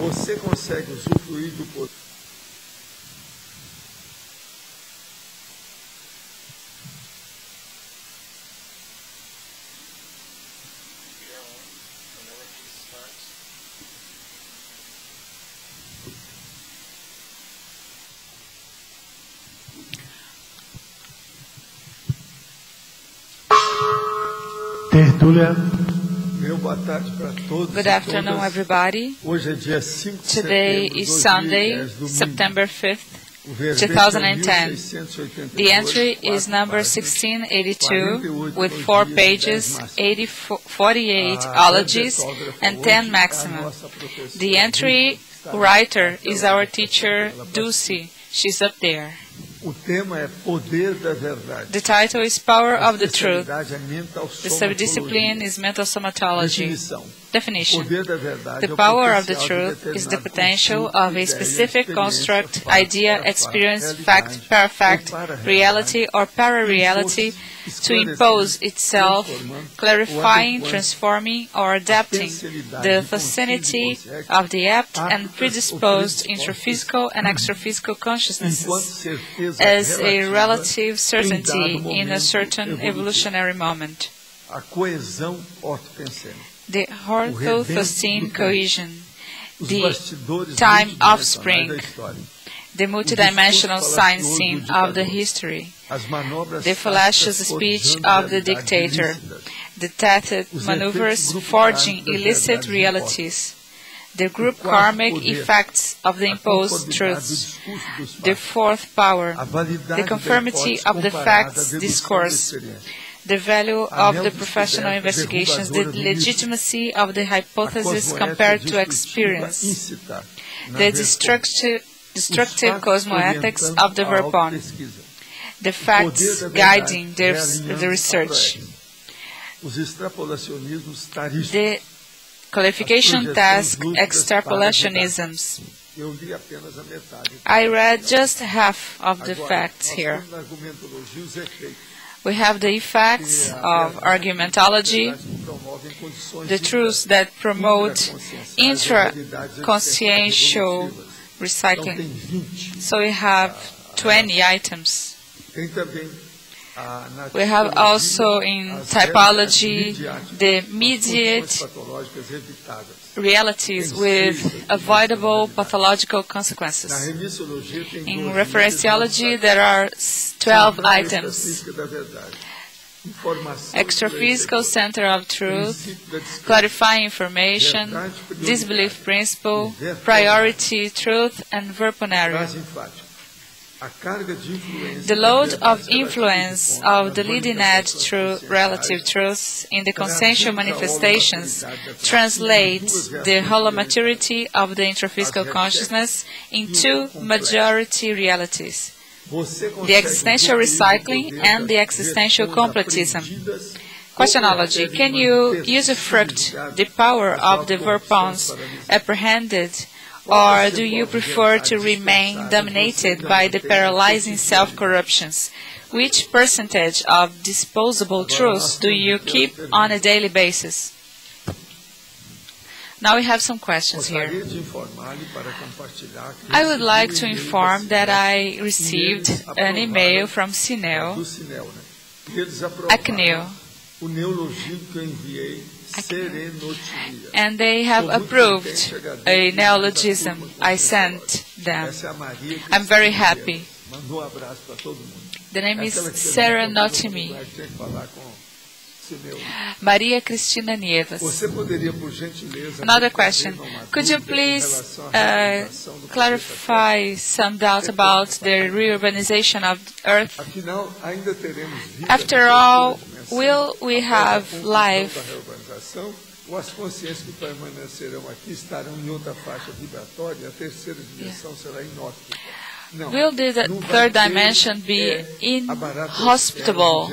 Você consegue usufruir do poder. Tertúlia. Good afternoon, everybody. Today is Sunday, September 5th, 2010. The entry is number 1682 with 4 pages, 48 ologies, and 10 maxima. The entry writer is our teacher, Dulce. She's up there. The title is Power of the Truth. The subdiscipline is Mentalsomatology. Definition. The power of the truth is the potential of a specific construct, idea, experience, fact, parafact, reality, or para-reality to impose itself, clarifying, transforming, or adapting the vicinity of the apt and predisposed intraphysical and extraphysical consciousnesses as a relative certainty in a certain evolutionary moment. The orthophosine cohesion, the time offspring, the multidimensional sign scene of the history, the fallacious speech of the dictator, the tacit maneuvers forging illicit realities, the group karmic effects of the imposed truths, the fourth power, the conformity of the facts discourse, the value of the professional investigations, the legitimacy of the hypothesis compared to experience, the destructive cosmoethics of the Verpon, the facts guiding the research, the qualification task extrapolationisms. I read just half of the facts here. We have the effects of argumentology, the truths that promote intra-consciential recycling. So we have 20 items. We have also in typology the immediate realities with avoidable pathological consequences. In referentiology there are 12 items. Extraphysical center of truth, clarifying information, disbelief principle, priority truth, and verponary. The load of influence of the leading edge relative truths in the consciential manifestations translates the holomaturity of the intraphysical consciousness into majority realities, the existential recycling and the existential completism. Questionology. Can you usufruct the power of the Verpons apprehended, or do you prefer to remain dominated by the paralyzing self-corruptions? Which percentage of disposable truths do you keep on a daily basis? Now we have some questions here. I would like to inform that I received an email from CNEO, ACNEO, and they have approved a neologism I sent them. I'm very happy. The name is Serenotimi. Maria Cristina Nieves. Another question. Could you please clarify some doubt about the reurbanization of Earth? After all, will we have life? As consciências que permanecerão aqui estarão em outra faixa vibratória, a terceira dimensão será inóspita. Will the third dimension be inhospitable?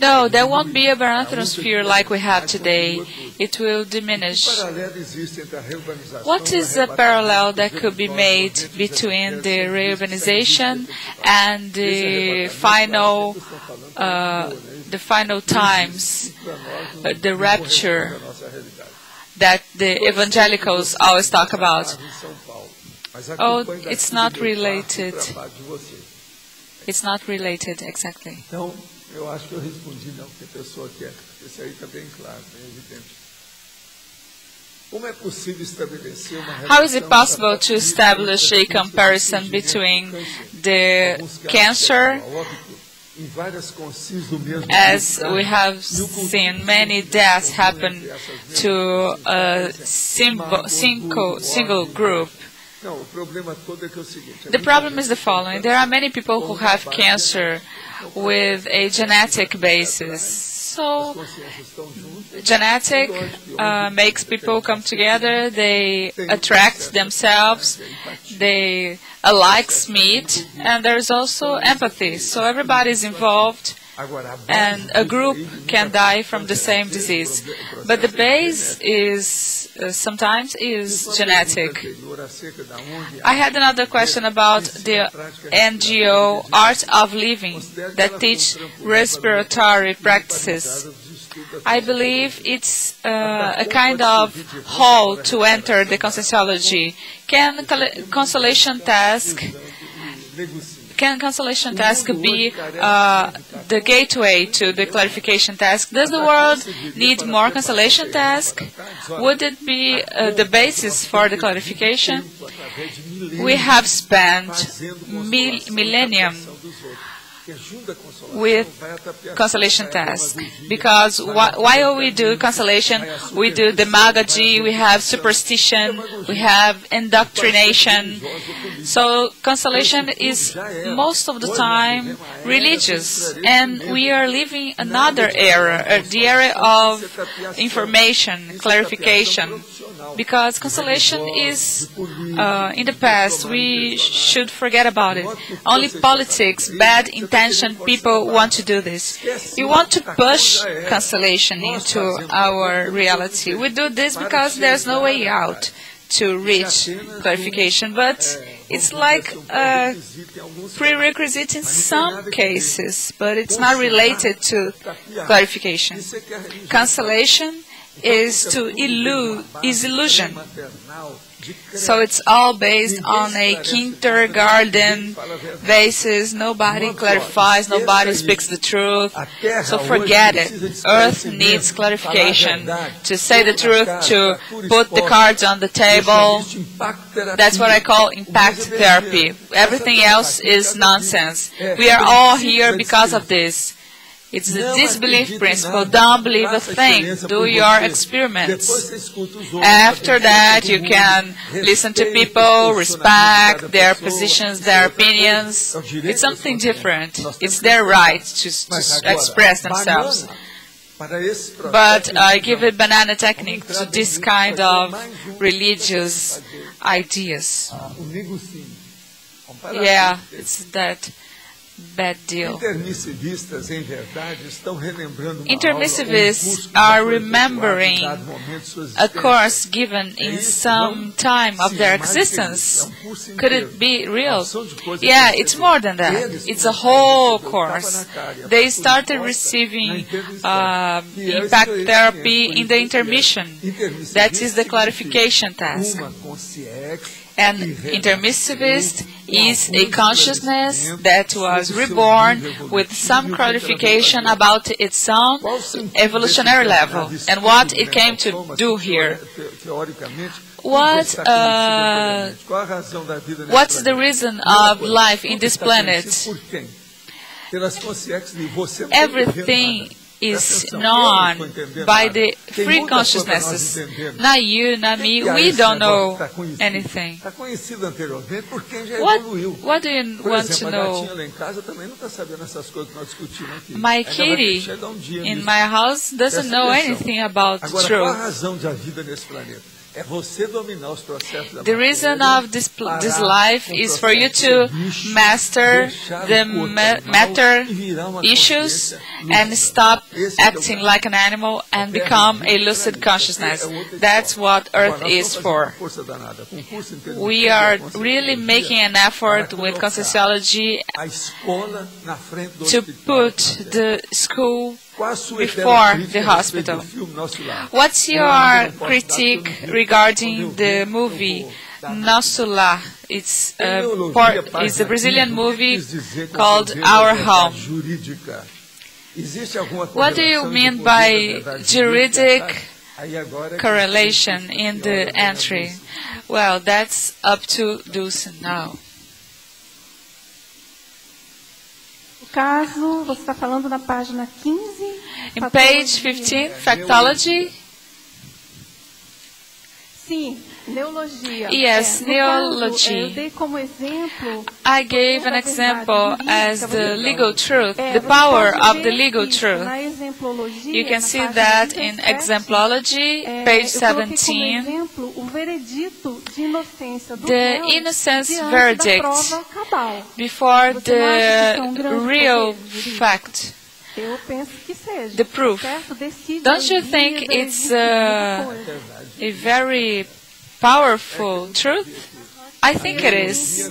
No, there won't be a barothenosphere like we have today. It will diminish. What is the parallel that could be made between the reurbanization and the final times, the rapture? that the evangelicals always talk about. Oh, it's not related. It's not related, exactly. Então, eu acho que eu respondi não, porque a pessoa quer. Esse aí está bem claro, bem evidente. Como é possível estabelecer uma relação? How is it possible to establish a comparison between the cancer, as we have seen many deaths happen to a single group? The problem is the following. There are many people who have cancer with a genetic basis. So, genetic makes people come together, they attract themselves, they alike meet, and there's also empathy. So everybody is involved, and a group can die from the same disease. But the base is sometimes is genetic. I had another question about the NGO Art of Living that teach respiratory practices. I believe it's a kind of hall to enter the Conscienciology. Can consolation task be the gateway to the clarification task? Does the world need more consolation task? Would it be the basis for the clarification? We have spent millennium with consolation task, because while we do consolation, we do demagogy, we have superstition, we have indoctrination. So consolation is most of the time religious, and we are living another era, the era of information, clarification, because consolation is in the past. We should forget about it. Only politics, bad intention people want to do this. We want to push consolation into our reality. We do this because there's no way out to reach clarification, but it's like a prerequisite in some cases, but it's not related to clarification. Consolation is illusion. So it's all based on a kindergarten basis. Nobody clarifies, nobody speaks the truth. So forget it. Earth needs clarification. To say the truth, to put the cards on the table. That's what I call impact therapy. Everything else is nonsense. We are all here because of this. It's the disbelief principle. Don't believe a thing. Do your experiments. After that, you can listen to people, respect their positions, their opinions. It's something different. It's their right to express themselves. But I give a banana technique to this kind of religious ideas. Yeah, it's that bad deal. Intermissivists are remembering a course given in some time of their existence. Could it be real? Yeah, it's more than that. It's a whole course. They started receiving impact therapy in the intermission. That is the clarification task. And intermissivist is a consciousness that was reborn with some clarification about its own evolutionary level and what it came to do here. What's the reason of life in this planet? Everything is known by the free consciousnesses. Not you, not me, we don't know anything. What do you want to know? My kitty in my house doesn't know anything about truth. The reason of this life is for you to master the matter issues and stop acting like an animal and become a lucid consciousness. That's what Earth is for. We are really making an effort with Conscienciology to put the school before the hospital. What's your critique regarding the movie Nosso Lar? It's a Brazilian movie called Our Home. What do you mean by juridic correlation in the entry? Well, that's up to Dulce now. Caso, você está falando na página 15. In page 15, Factology. Sim, neologia. Yes, neology. Eu dei como exemplo. I gave an example as the legal truth, the power of the legal truth. You can see that in Exemplology, page 17. The innocence verdict before the real fact. The proof. Don't you think it's a very powerful truth? I think it is.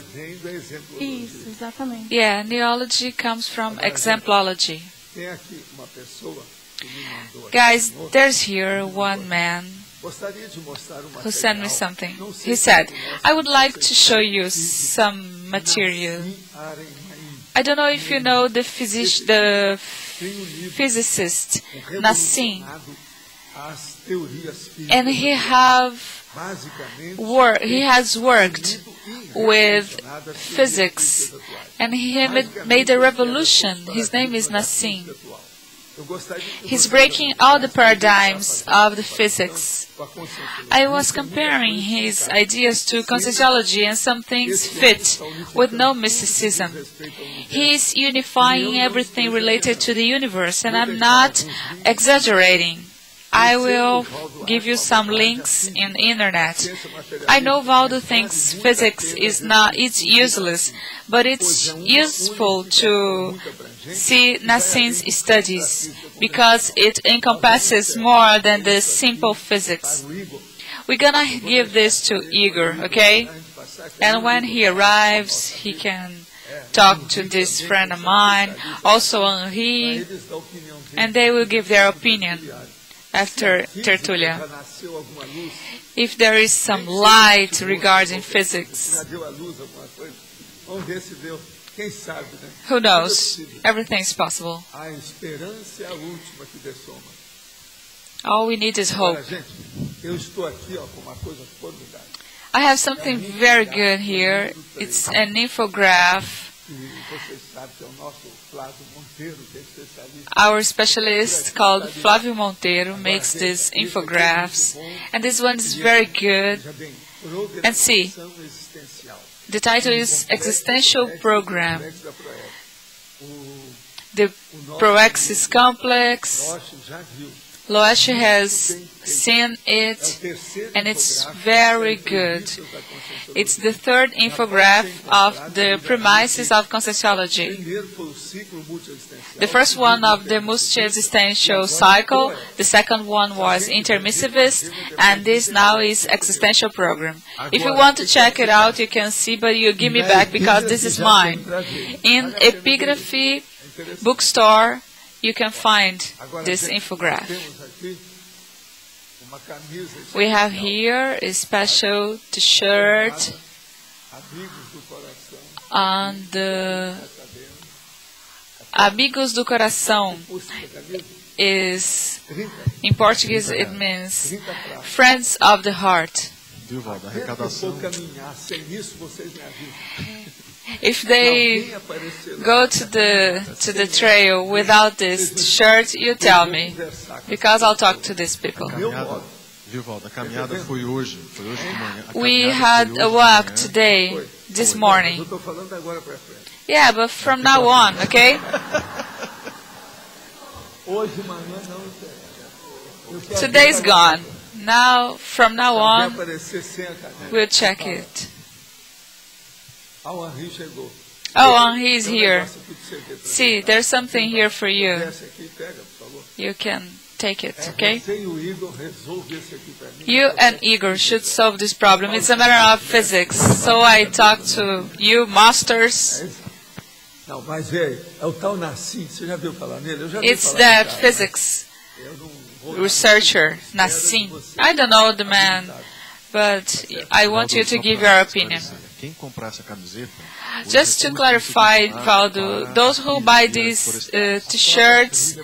Yeah, neology comes from exemplology. Guys, there's here one man who sent me something. He said, I would like to show you some material. I don't know if you know the physicist Nassim, and he has worked with physics, and he made a revolution. His name is Nassim. He's breaking all the paradigms of the physics. I was comparing his ideas to Conscienciology, and some things fit with no mysticism. He is unifying everything related to the universe, and I'm not exaggerating. I will give you some links in the internet. I know Waldo thinks physics is useless, but it's useful to see Nassim's studies because it encompasses more than the simple physics. We're gonna give this to Igor, okay? And when he arrives, he can talk to this friend of mine, also Henri, and they will give their opinion after Tertúlia. If there is some light regarding physics, who knows? Everything is possible. All we need is hope. I have something very good here. It's an infograph. Our specialist called Flávio Monteiro makes these infographs, and this one is very good. And see, the title is Existential Program. The Proexis Complex. Loesch has seen it, and it's very good. It's the third infograph of the premises of Conscienciology. The first one of the multi-existential cycle, the second one was intermissivist, and this now is existential program. If you want to check it out, you can see, but you give me back because this is mine. In Epigraphy bookstore, you can find this infograph. We have here a special t-shirt on the Amigos do Coração. Is in Portuguese it means friends of the heart. If they go to the trail without this shirt, you tell me, because I'll talk to these people. We had a walk today, this morning. Yeah, but from now on, okay? Today's gone. Now, from now on, we'll check it. Oh, he's here. See, there's something here for you. You can take it, okay? You and Igor should solve this problem. It's a matter of physics. So I talk to you, masters. Não, mas veio, é o tal Nassim, você já viu falar nele? Eu já vi It's falar that desse cara. physics researcher, Nassim. I don't know the man, but I want you to give your opinion. Quem comprar essa camiseta, just to clarify, Waldo, those who buy these T-shirts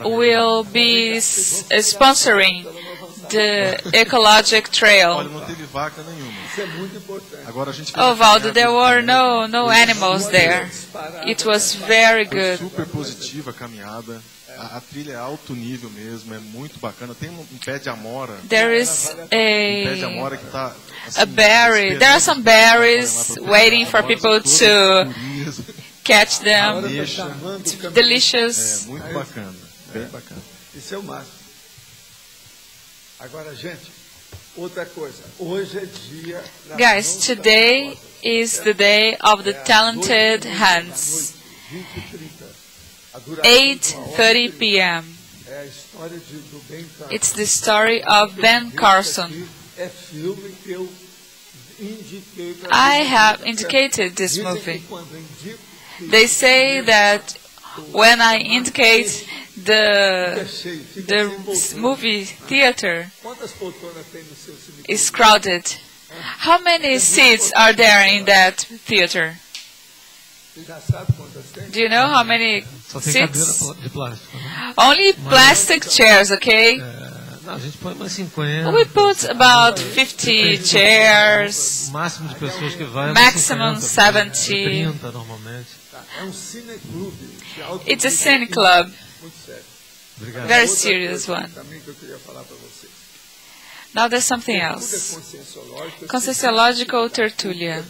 will be sponsoring the ecologic trail. Olha, não teve vaca nenhuma. Agora a gente Oh, Waldo, there were no animals there. It was very good. Super positiva a caminhada. A trilha é alto nível mesmo, é muito bacana. Tem pé de amora. There is Pé de amora que tá, assim, a berry. There are some berries waiting for people to catch them. It's delicious. É muito bacana, bem bacana. Isso é o máximo. Agora, gente, outra coisa. Hoje é dia... Guys, today is the day of the talented hands. 8:30 p.m. It's the story of Ben Carson. I have indicated this movie. They say that when I indicate the movie theater is crowded. How many seats are there in that theater? Do you know how many seats? Only plastic chairs, okay? We put about 50 chairs, maximum 70. It's a cine club. Very serious one. Now there's something else. Conscienciological Tertúlia.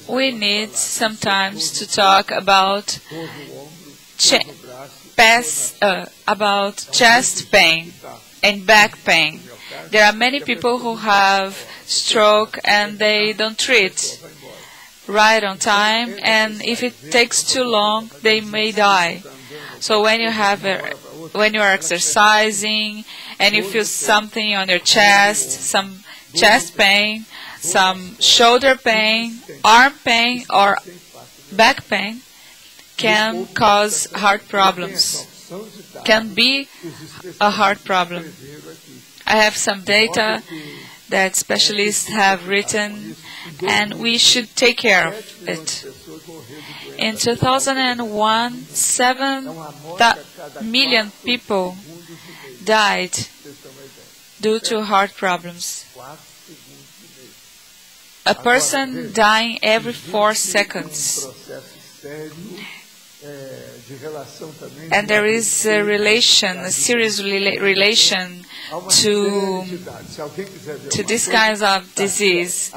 We need sometimes to talk about chest pain and back pain. There are many people who have stroke and they don't treat right on time, and if it takes too long, they may die. So when you are exercising and you feel something on your chest, some chest pain, some shoulder pain, arm pain, or back pain, can cause heart problems. Can be a heart problem. I have some data that specialists have written, and we should take care of it. In 2001, 7 million people died due to heart problems. A person dying every 4 seconds. And there is a relation, a serious relation to this kind of disease.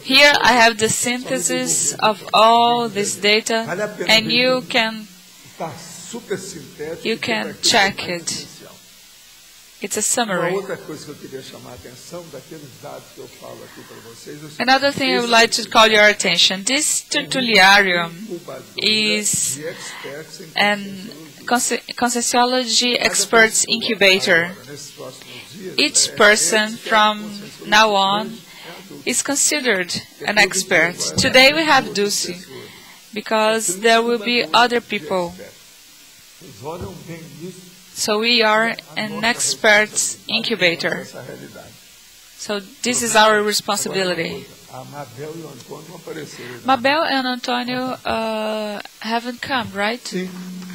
Here I have the synthesis of all this data, and you can check it. It's a summary. Another thing I would like to call your attention. This tertuliarium is an Conscienciology Experts Incubator. Each person from now on is considered an expert. Today we have Dulce, because there will be other people. So we are an experts incubator. So this is our responsibility. Mabel and Antonio haven't come, right?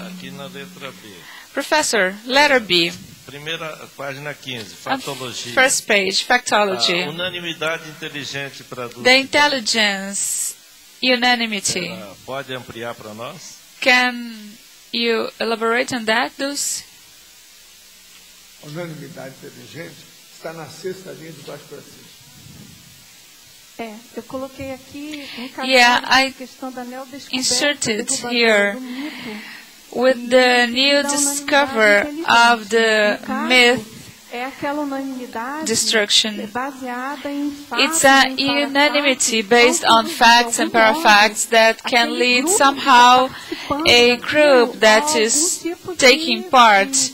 Aqui na letra B. Professor, letter B. Primeira página 15, factologia. First page, factology. Unanimidade inteligente para The intelligence, unanimity. Pode ampliar para nós? Can you elaborate on that, Dulce? Unanimidade inteligente está na 6ª linha de baixo para cima. Eu coloquei aqui I questão da inserted here with the new discovery of the myth destruction. It's a unanimity based on facts and parafacts that can lead somehow a group that is taking part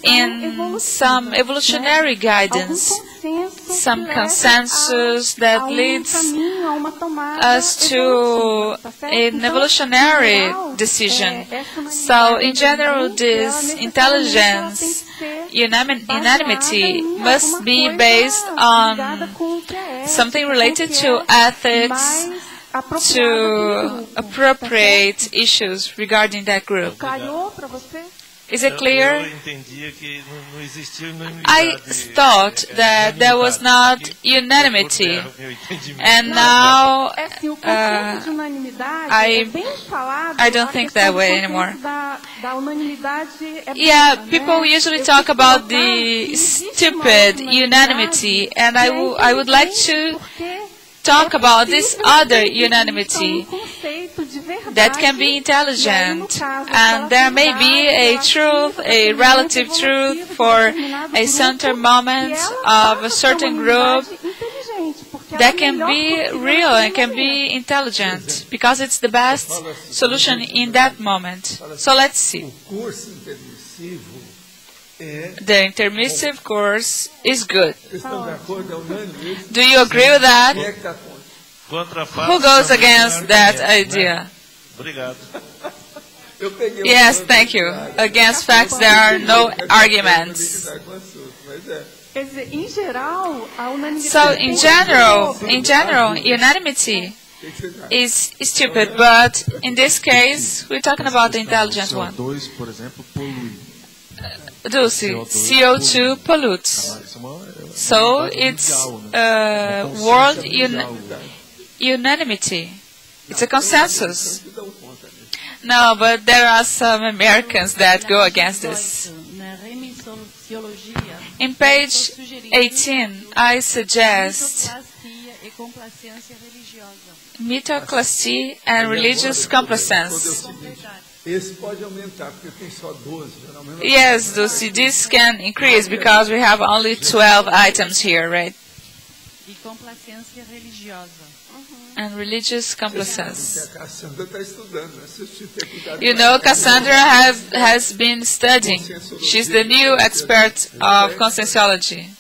in some evolutionary guidance, some consensus that leads us to an evolutionary decision. So in general, this intelligence, unanimity must be based on something related to ethics, to appropriate issues regarding that group. Is it clear? I thought that there was not unanimity, and now I don't think that way anymore. Yeah, people usually talk about the stupid unanimity, and I would like to talk about this other unanimity that can be intelligent, and there may be a truth, a relative truth for a certain moment of a certain group that can be real and can be intelligent because it's the best solution in that moment. So let's see. The intermissive course is good. Do you agree with that? Who goes against that idea? Yes, thank you. Against facts, there are no arguments. So, in general, unanimity is stupid, but in this case, we're talking about the intelligent one. Dulce, CO2 pollutes. So it's world unanimity. It's a consensus. No, but there are some Americans that go against this. In page 18, I suggest mitoclastia and religious complacence. Yes, Dulce, this can increase because we have only 12 items here, right? And religious complacence. You know, Cassandra has been studying. She's the new expert of Conscienciology.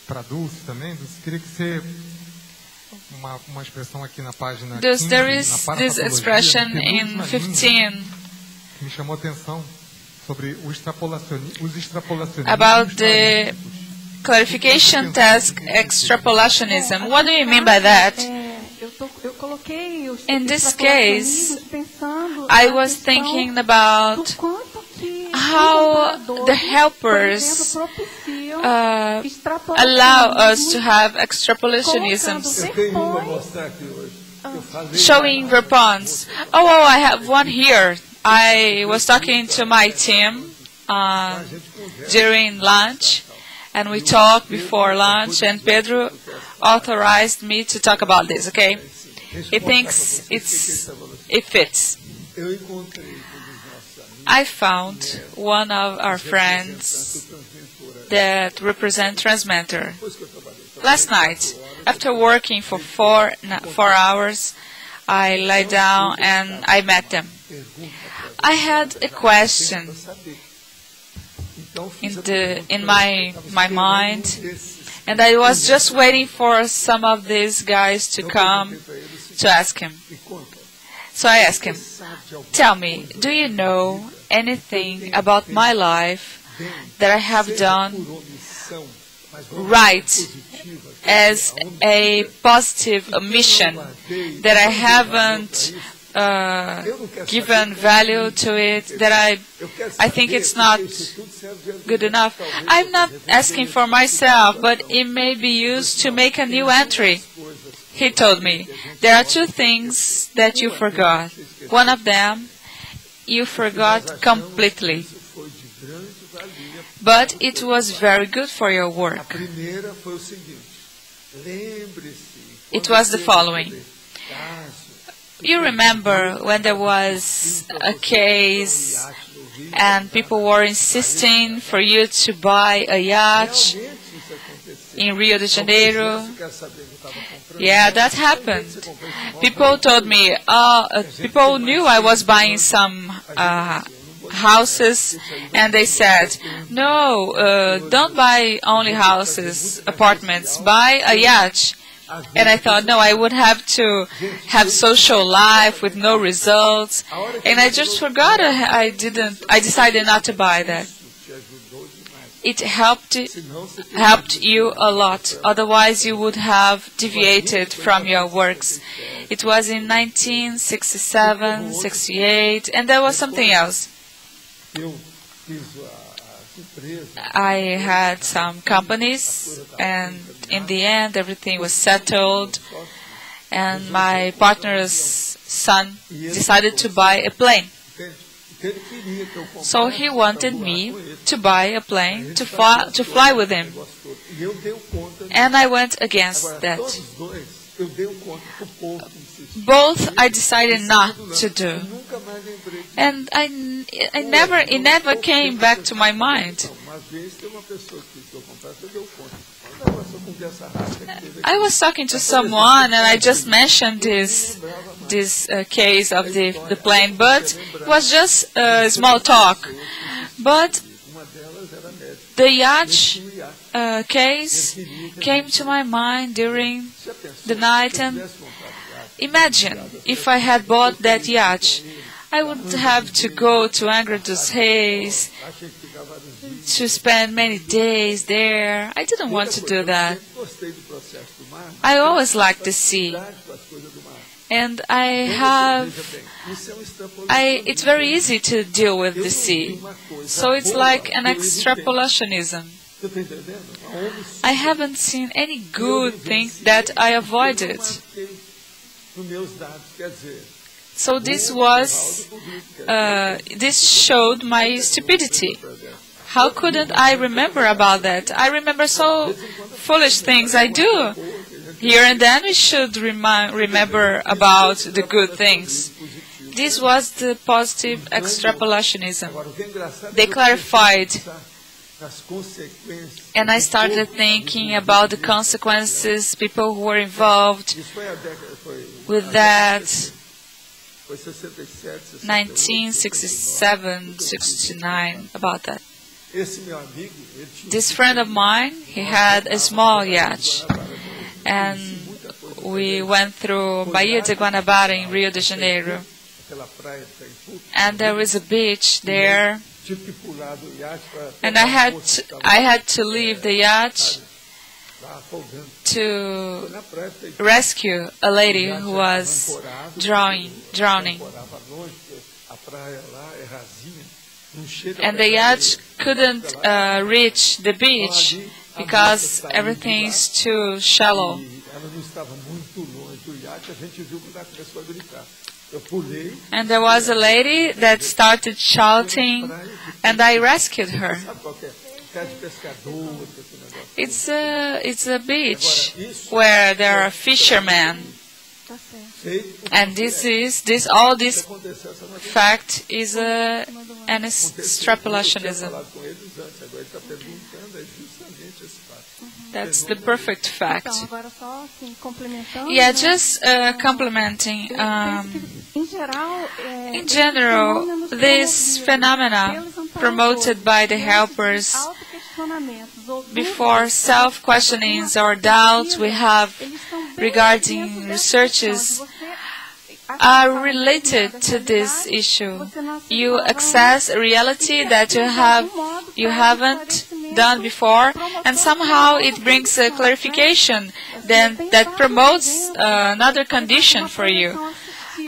Para Dulce também, Dulce, queria que você uma expressão aqui na página 15, there is this expression in 15 me chamou a atenção sobre os extrapolacionistas. About the clarification task extrapolationism. What do you mean by that? In this case, I was thinking about how the helpers allow us to have extrapolationisms, showing response. Oh, I have one here. I was talking to my team during lunch, and we talked before lunch, and Pedro authorized me to talk about this, okay? He thinks it fits. I found one of our friends that represent Transmentor. Last night, after working for 4 hours, I lay down and I met them. I had a question in my mind, and I was just waiting for some of these guys to come to ask him. So I asked him, tell me, do you know anything about my life that I have done right as a positive omission, that I haven't given value to it, that I think it's not good enough? I'm not asking for myself, but it may be used to make a new entry. He told me, there are 2 things that you forgot. One of them, you forgot completely. But it was very good for your work. It was the following. You remember when there was a case and people were insisting for you to buy a yacht in Rio de Janeiro. Yeah, that happened. People told me, people knew I was buying some houses, and they said, no, don't buy only houses, apartments, buy a yacht. And I thought, no, I would have to have social life with no results. And I just forgot, I decided not to buy that. It helped you a lot. Otherwise, you would have deviated from your works. It was in 1967, 68, and there was something else. I had some companies, and in the end, everything was settled, and my partner's son decided to buy a plane. So he wanted me to buy a plane to fly with him. And I went against that. Both I decided not to do. And it never came back to my mind. I was talking to someone and I just mentioned this case of the plane, but it was just small talk. But the yacht case came to my mind during the night, and imagine if I had bought that yacht. I would have to go to Angra dos Reis, to spend many days there. I didn't want to do that. I always liked the sea. And it's very easy to deal with the sea. So it's like an extrapolationism. I haven't seen any good thing that I avoided. So this showed my stupidity. How couldn't I remember about that? I remember so foolish things I do. Here and then we should remember about the good things. This was the positive extrapolationism. They clarified, and I started thinking about the consequences, people who were involved with that. 1967, 69, about that. This friend of mine, he had a small yacht, and we went through Baía de Guanabara in Rio de Janeiro, and there was a beach there, and I had to leave the yacht to rescue a lady who was drowning. And the yacht couldn't reach the beach because everything is too shallow. And there was a lady that started shouting, and I rescued her. It's a beach where there are fishermen, and this fact is an extrapolationism. That's the perfect fact. Yeah, just complementing. In general, this phenomena promoted by the helpers before self-questionings or doubts we have regarding researches are related to this issue. You access a reality that you haven't done before, and somehow it brings a clarification that promotes another condition for you.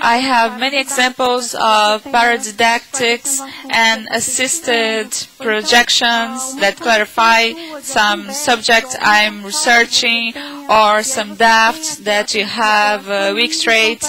I have many examples of paradidactics and assisted projections that clarify some subject I'm researching or some doubts that you have a week straight,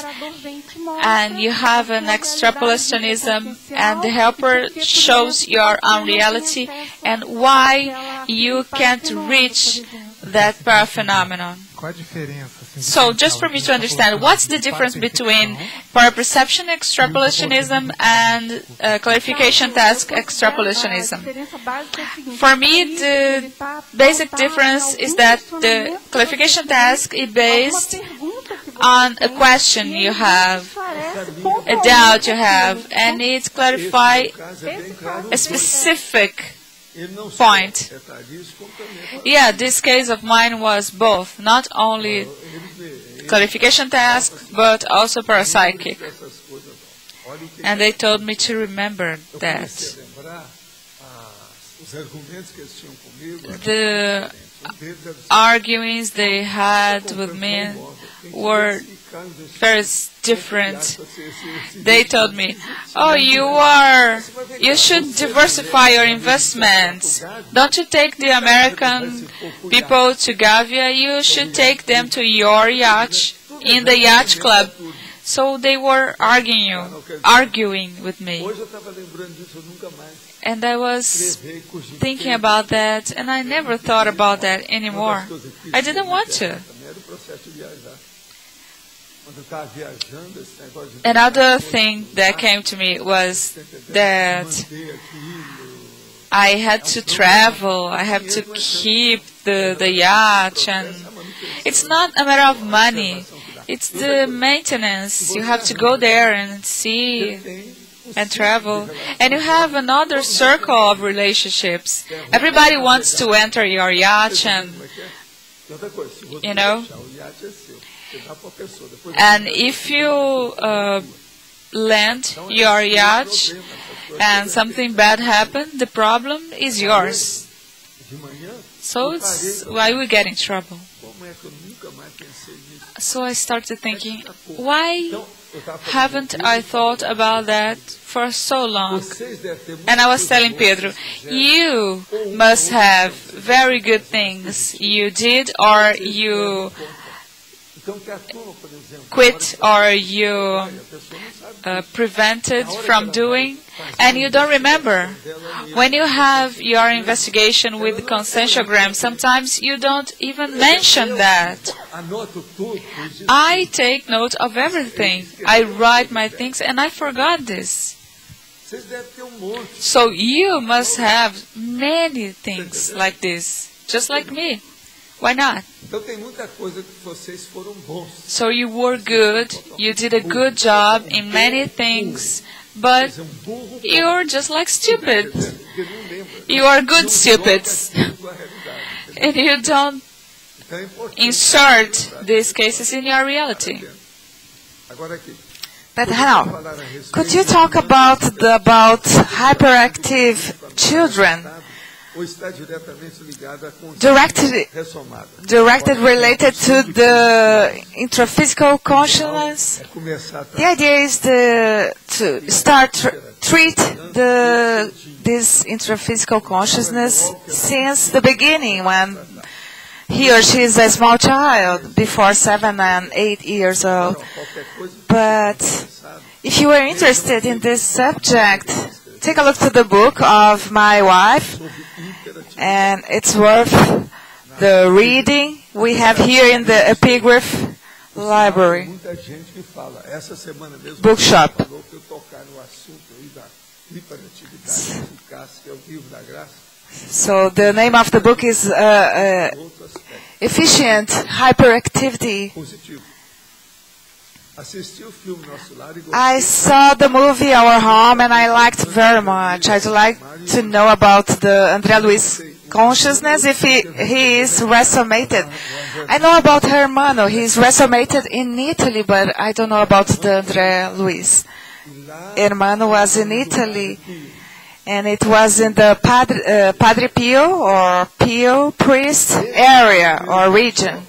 and you have an extrapolationism, and the helper shows your own reality and why you can't reach that paraphenomenon. Qual a diferença, So, just for me to understand, what's the difference between paraperception extrapolationism and clarification task extrapolationism? For me, the basic difference is that the clarification task is based on a question you have, a doubt you have, and it clarifies a specific point. Yeah, this case of mine was both, not only clarification task, but also parapsychic. And they told me to remember that. The arguments they had with me were very different. They told me, oh, you should diversify your investments. Don't you take the American people to Gavia? You should take them to your yacht, in the yacht club. So they were arguing with me. And I was thinking about that, and I never thought about that anymore. I didn't want to. Another thing that came to me was that I had to travel, I have to keep the yacht, and it's not a matter of money, it's the maintenance. You have to go there and see and travel, and you have another circle of relationships. Everybody wants to enter your yacht, and you know. And if you land your yacht and something bad happened, the problem is yours. So it's why we get in trouble. So I started thinking, why haven't I thought about that for so long? And I was telling Pedro, you must have very good things you did, or you quit, or you prevented from doing, and you don't remember. When you have your investigation with the conscienciogram, sometimes you don't even mention that. I take note of everything. I write my things, and I forgot this. So you must have many things like this, just like me. Why not? So you were good, you did a good job in many things, but you're just like stupid. You are good stupids. And you don't insert these cases in your reality. But how? Could you talk about hyperactive children? Directed related to the intraphysical consciousness. The idea is to treat this intraphysical consciousness since the beginning, when he or she is a small child, before 7 and 8 years old. But if you are interested in this subject, take a look to the book of my wife, and it's worth the reading. We have here in the Epigraph Library bookshop. So the name of the book is Efficient Hyperactivity. I saw the movie Our Home, and I liked very much. I'd like to know about the André Luiz consciousness, if he is resonated. I know about Hermano. He's resonated in Italy, but I don't know about the André Luiz. Hermano was in Italy, and it was in the Padre Pio, or Pio priest area or region.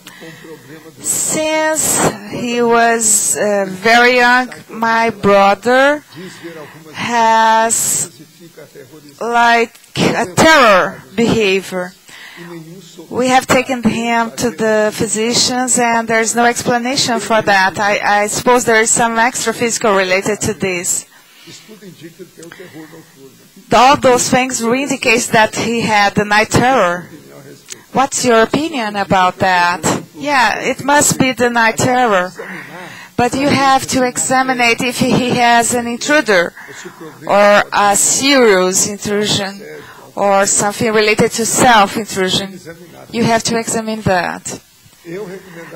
Since he was very young, my brother has like a terror behavior. We have taken him to the physicians, and there's no explanation for that. I suppose there is some extra-physical related to this. All those things indicate that he had the night terror. What's your opinion about that? Yeah, it must be the night terror. But you have to examine it if he has an intruder, or a serious intrusion, or something related to self-intrusion. You have to examine that.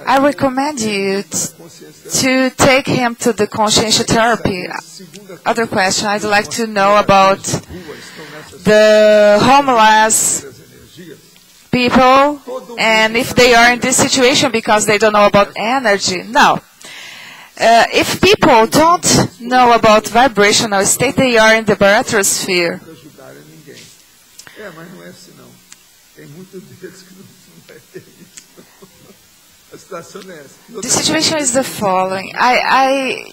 I recommend you to take him to the consciential therapy. Other question, I'd like to know about the homeless people, and if they are in this situation because they don't know about energy. No. If people don't know about vibrational state, they are in the barotrosphere. The situation is the following. I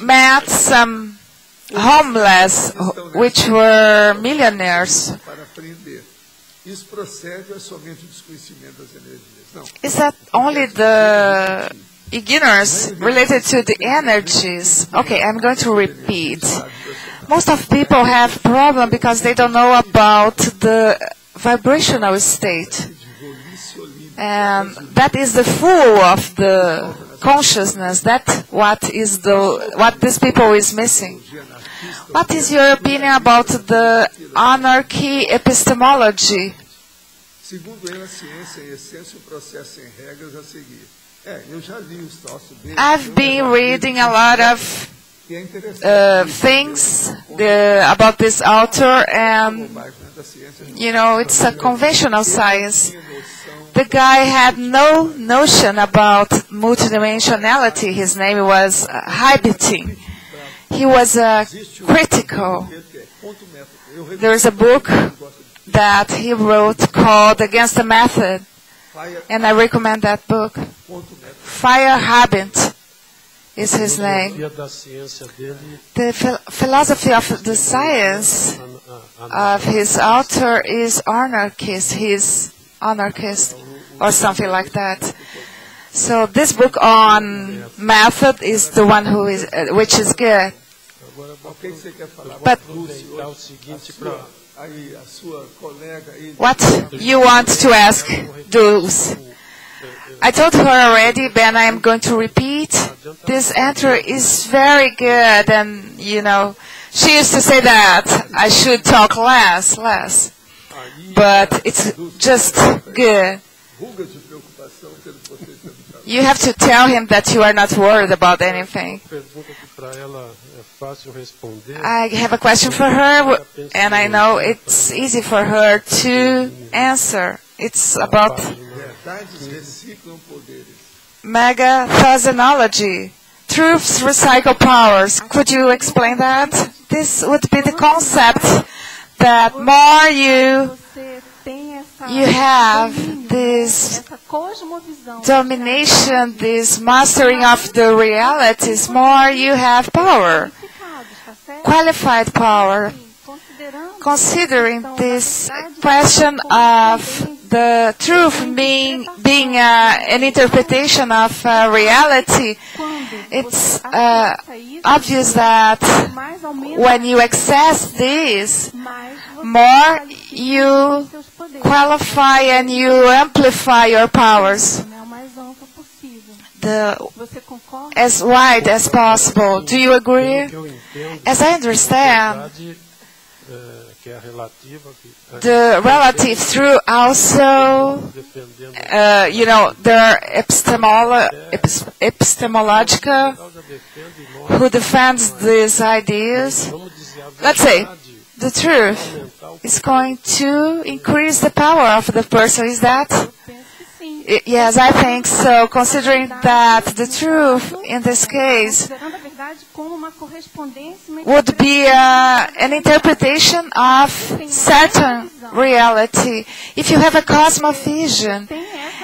met some homeless which were millionaires. Is that only the ignorance related to the energies? Okay, I'm going to repeat. Most of people have problem because they don't know about the vibrational state. And that is the full of the consciousness. That's what these people is missing. What is your opinion about the anarchy epistemology? I've been reading a lot of things about this author, and it's a conventional science. The guy had no notion about multidimensionality. His name was Heibeting. He was critical. There's a book that he wrote called Against the Method, and I recommend that book. Fire Habit is his name. The philosophy of the science of his author is anarchist. He's anarchist or something like that. So this book on method is the one which is good. But what you want to ask, Dulce? I told her already, but I am going to repeat. This answer is very good, and she used to say that I should talk less. But it's just good. You have to tell him that you are not worried about anything. I have a question for her, and I know it's easy for her to answer. It's about megathosenology. Truths recycle powers. Could you explain that? This would be the concept that more you have this domination, this mastering of the realities, more you have power, qualified power. Considering this question of the truth being an interpretation of reality, it's obvious that when you access this, more you qualify and you amplify your powers as wide as possible. Do you agree? As I understand, the relative through also, there are epistemological who defends these ideas. Let's say the truth is going to increase the power of the person. Is that? Yes, I think so, considering that the truth in this case would be an interpretation of certain reality. If you have a cosmovision,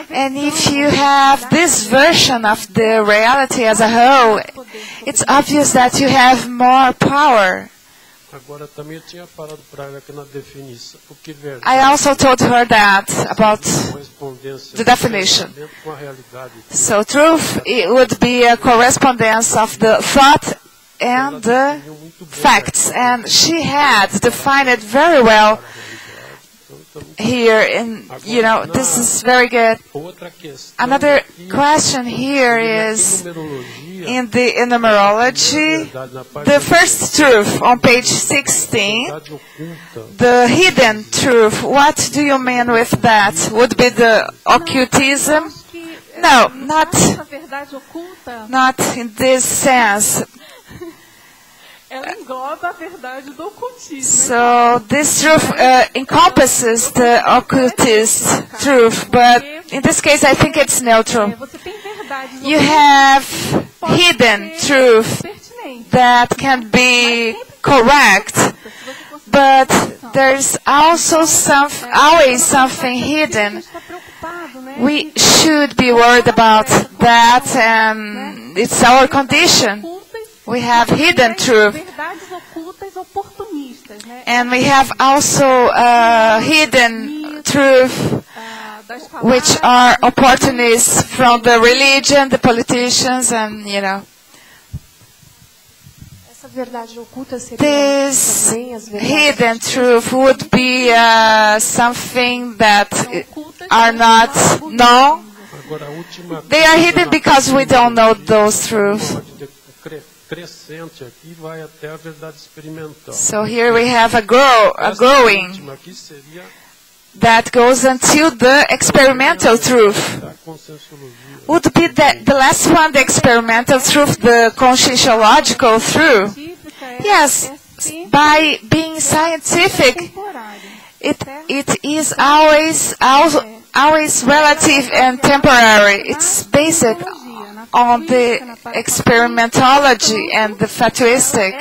and if you have this version of the reality as a whole, it's obvious that you have more power. I also told her that about the definition. So truth, it would be a correspondence of the thought and the facts. And she had defined it very well. here, and this is very good. Another question here is, in the numerology, the first truth on page 16, the hidden truth, what do you mean with that? Would be the occultism? No, not in this sense. So this truth encompasses the occultist truth, but in this case I think it's neutral. You have hidden truth that can be correct, but there's also always something hidden. We should be worried about that, and it's our condition. We have hidden truth, and we have also hidden truth, which are opportunists from the religion, the politicians, and this hidden truth would be something that are not known. They are hidden because we don't know those truths. So here we have a growing that goes until the experimental truth. Would be the last one, the experimental truth, the conscienciological truth? Yes, by being scientific, it is always relative and temporary. It's based on the experimentology and the fatalistic.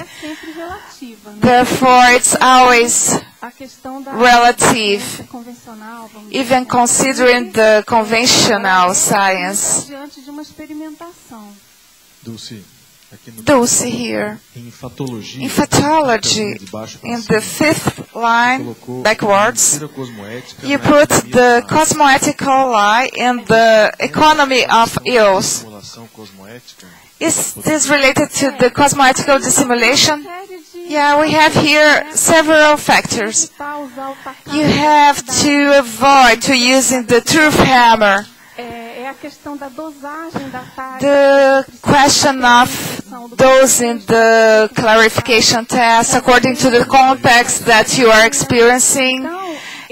Therefore, it's always relative, even considering the conventional science. Dulce here. In pathology, in the fifth line backwards, you put the cosmoetical lie in the economy of ills. Is this related to the cosmoetical dissimulation? Yeah, we have here several factors. You have to avoid using the truth hammer. The question of dosing the clarification test according to the context that you are experiencing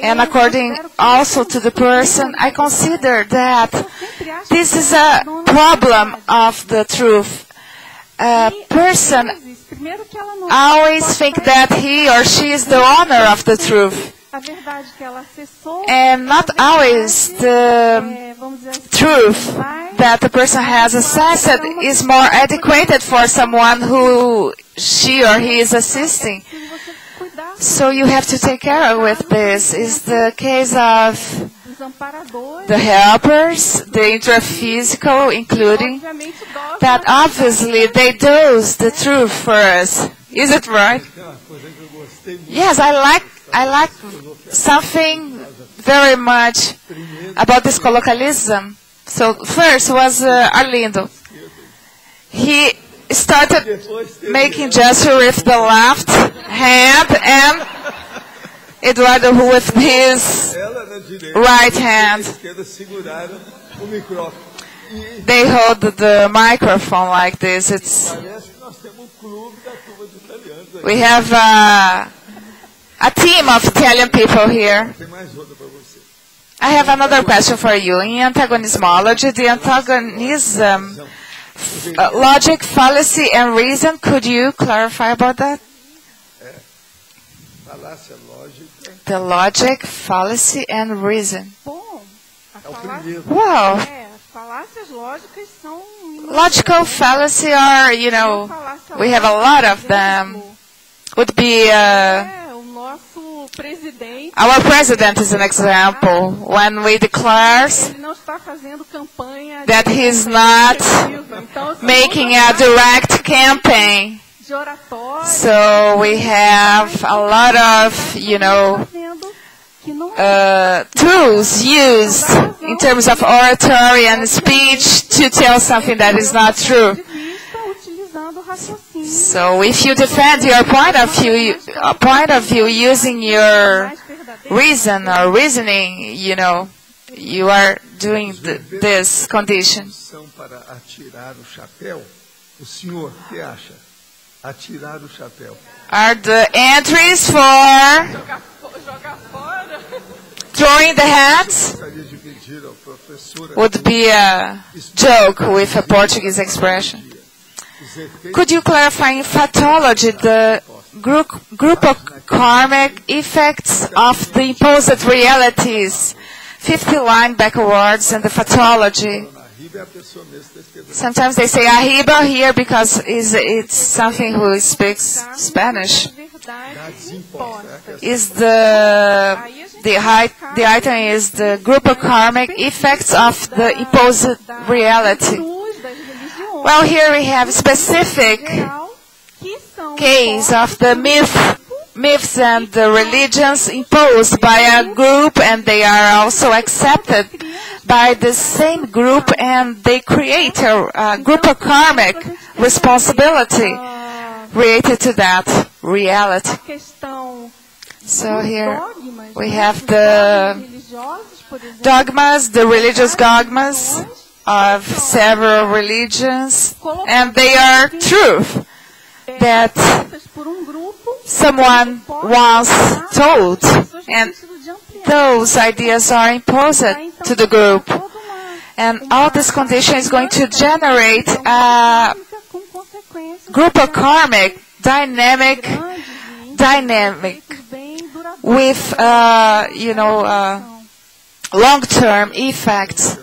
and according also to the person. I consider that this is a problem of the truth. A person always thinks that he or she is the owner of the truth. And not always the truth that the person has assessed is more adequate for someone who she or he is assisting. So you have to take care with this. Is the case of the helpers, the intraphysical, including that obviously they dose the truth for us. Is it right? Yes, I like something very much about this colloquialism. So first was Arlindo. He started making gesture with the left hand and Eduardo with his right hand. They hold the microphone like this. We have a team of Italian people here. I have another question for you. In antagonismology, the antagonism, logic, fallacy, and reason, could you clarify about that? The logic, fallacy, and reason. Wow. Logical fallacy are, we have a lot of them. Would be our president is an example. When we declare that he's not making a direct campaign. So we have a lot of, tools used in terms of oratory and speech to tell something that is not true. So if you defend your point of view using your reason or reasoning, you know, you are doing this condition. Para atirar o chapéu, o senhor que acha? Atirar o chapéu. Are the entries for throwing the hats? Would be a joke with a Portuguese expression. Could you clarify in pathology the group of karmic effects of the imposed realities? 50 line backwards in the pathology. Sometimes they say arriba here because it's something who speaks Spanish. Is the item is the group of karmic effects of the imposed reality. Well, here we have a specific case of the myths and the religions imposed by a group, and they are also accepted by the same group, and they create a group of karmic responsibility related to that reality. So here we have the dogmas, the religious dogmas of several religions, and they are truth that someone once told, and those ideas are imposed to the group. And all this condition is going to generate a group of karmic, dynamic, with, long-term effects.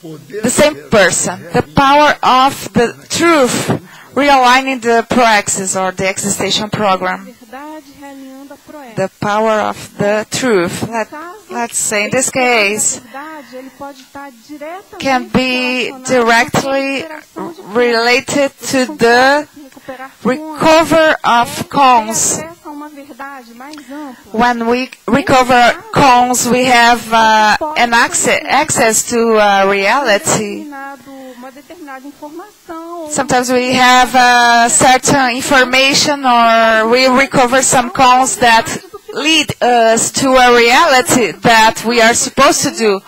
The same person, the power of the truth, realigning the proaxis or the existential program. The power of the truth, let's say in this case, can be directly related to the recover of cons. When we recover cons, we have an access to reality. Sometimes we have certain information, or we recover some cons that lead us to a reality that we are supposed to do,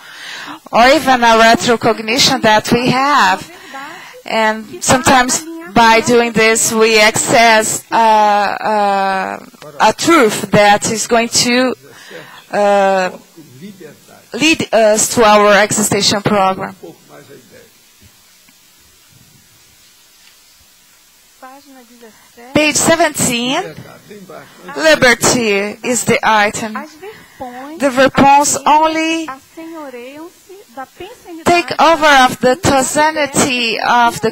or even a retrocognition that we have. And sometimes by doing this, we access a truth that is going to lead us to our existential program. Page 17, liberty is the item. The verpons only take over of the totality of the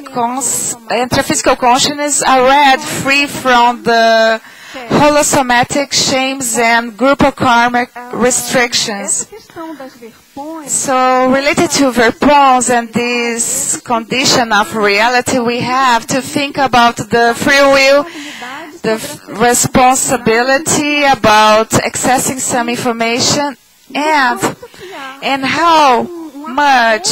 intraphysical consciousness are read free from the holosomatic shames and group of karmic restrictions. So related to verpons and this condition of reality, we have to think about the free will, the responsibility about accessing some information, and how much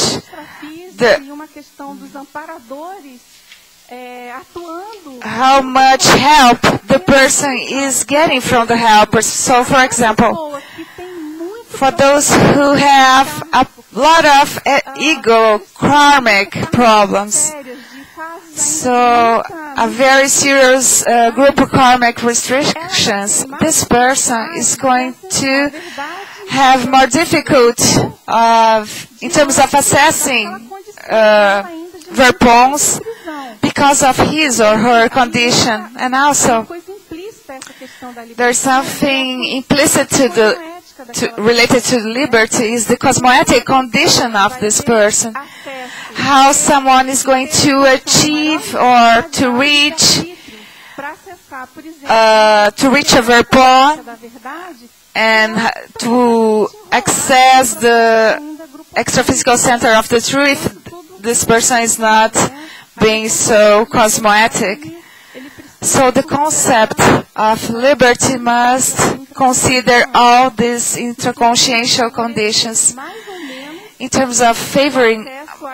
help the person is getting from the helpers. So, for example, for those who have a lot of ego karmic problems, so a very serious group of karmic restrictions, this person is going to have more difficulty in terms of assessing verpons because of his or her condition. And also, there's something implicit related to liberty, is the cosmoetic condition of this person. How someone is going to achieve or to reach a verpon and to access the extraphysical center of the truth. This person is not being so cosmoetic. So the concept of liberty must consider all these intraconsciential conditions in terms of favoring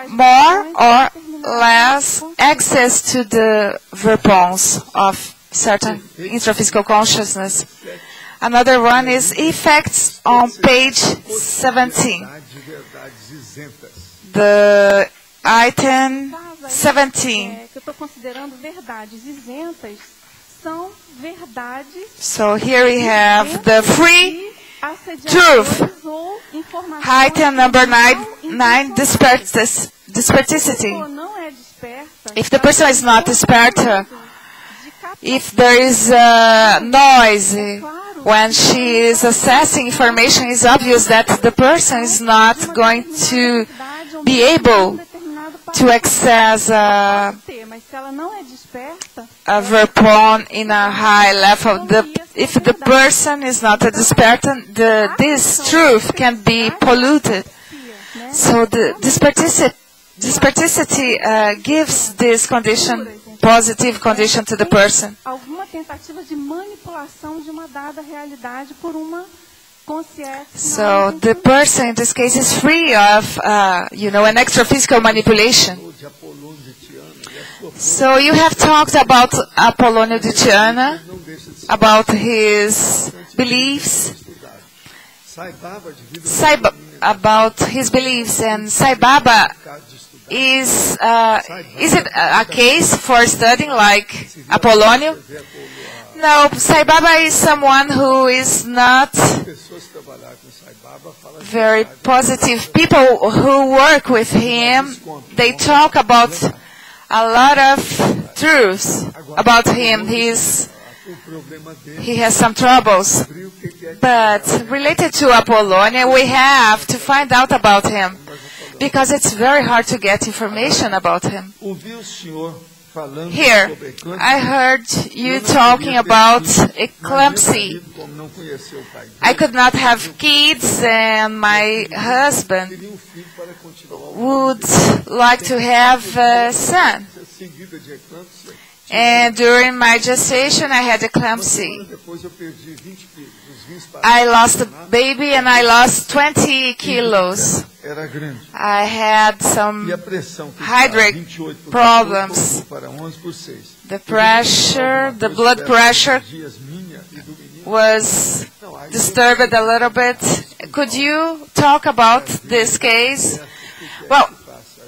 more or less access to the verpons of certain intraphysical consciousness. Another one is effects on page 17. The item 17. So here we have the free truth. Item number 9, desperticity. If the person is not desperta, if there is noise when she is assessing information, it's obvious that the person is not going to be able to access a verpon in a high level. If the person is not a desperta, this truth can be polluted. So the desperticity gives this condition, positive condition to the person. So the person in this case is free of, an extraphysical manipulation. So you have talked about Apolonio de Tiana, about his beliefs, about his beliefs, and Sai Baba is it a case for studying like Apolonio? No, Sai Baba is someone who is not very positive. People who work with him, they talk about a lot of truths about him. He has some troubles. But related to Apolonio, we have to find out about him, because it's very hard to get information about him. Here, I heard you talking about eclampsy. I could not have kids, and my husband would like to have a son. And during my gestation, I had eclampsy. I lost a baby and I lost 20 kilos. I had some hydric problems. The pressure, the blood pressure was disturbed a little bit. Could you talk about this case? Well,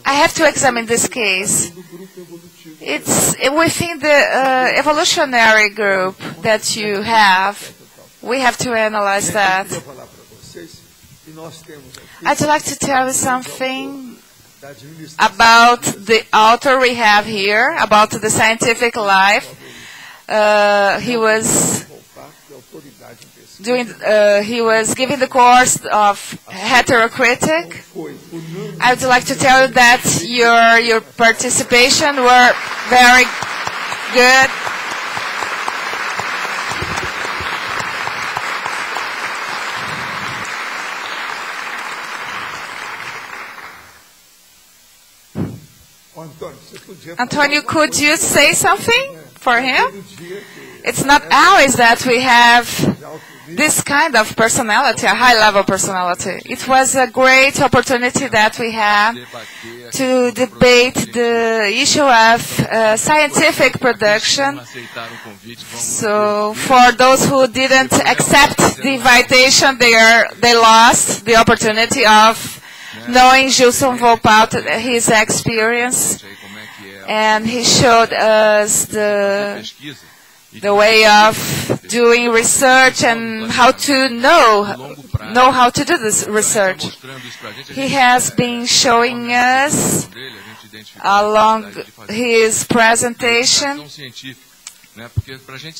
I have to examine this case. It's within the evolutionary group that you have. We have to analyze that. I'd like to tell you something about the author we have here, about the scientific life. He was giving the course of heterocritic. I would like to tell you that your participation were very good. Antonio, could you say something for him? It's not always that we have this kind of personality, a high-level personality. It was a great opportunity that we had to debate the issue of scientific production. So for those who didn't accept the invitation, they lost the opportunity of knowing Gilson Volpaut, his experience, and he showed us the way of doing research and how to know how to do this research. He has been showing us along his presentation.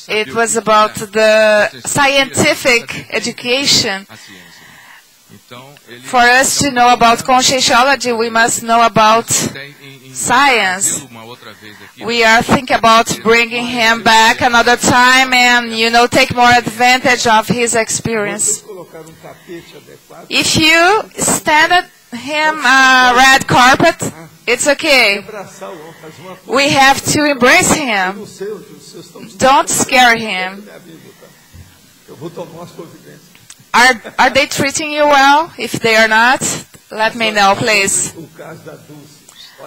It was about the scientific education. For us to know about Conscienciology, we must know about science. We are thinking about bringing him back another time and, take more advantage of his experience. If you stand at him a red carpet, it's okay. We have to embrace him. Don't scare him. Are they treating you well? If they are not, let me know, please.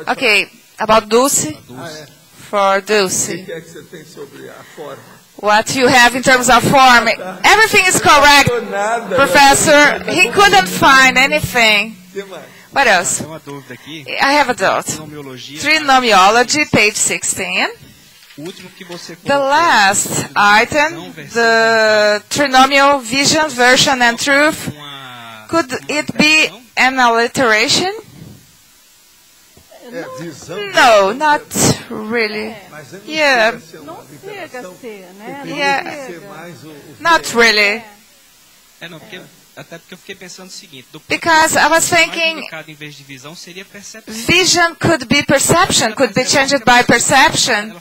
Okay, about Dulce. for Dulce. O que é que você tem sobre a forma? What you have in terms of form. Everything is correct, Professor. He couldn't find anything. What else? I have a doubt. Trinomiology, page 16. The last item, the trinomial vision, version, and truth. Could it be an alliteration? No, not really. Yeah. Yeah. Not really. Because I was thinking vision could be perception, could be changed by perception,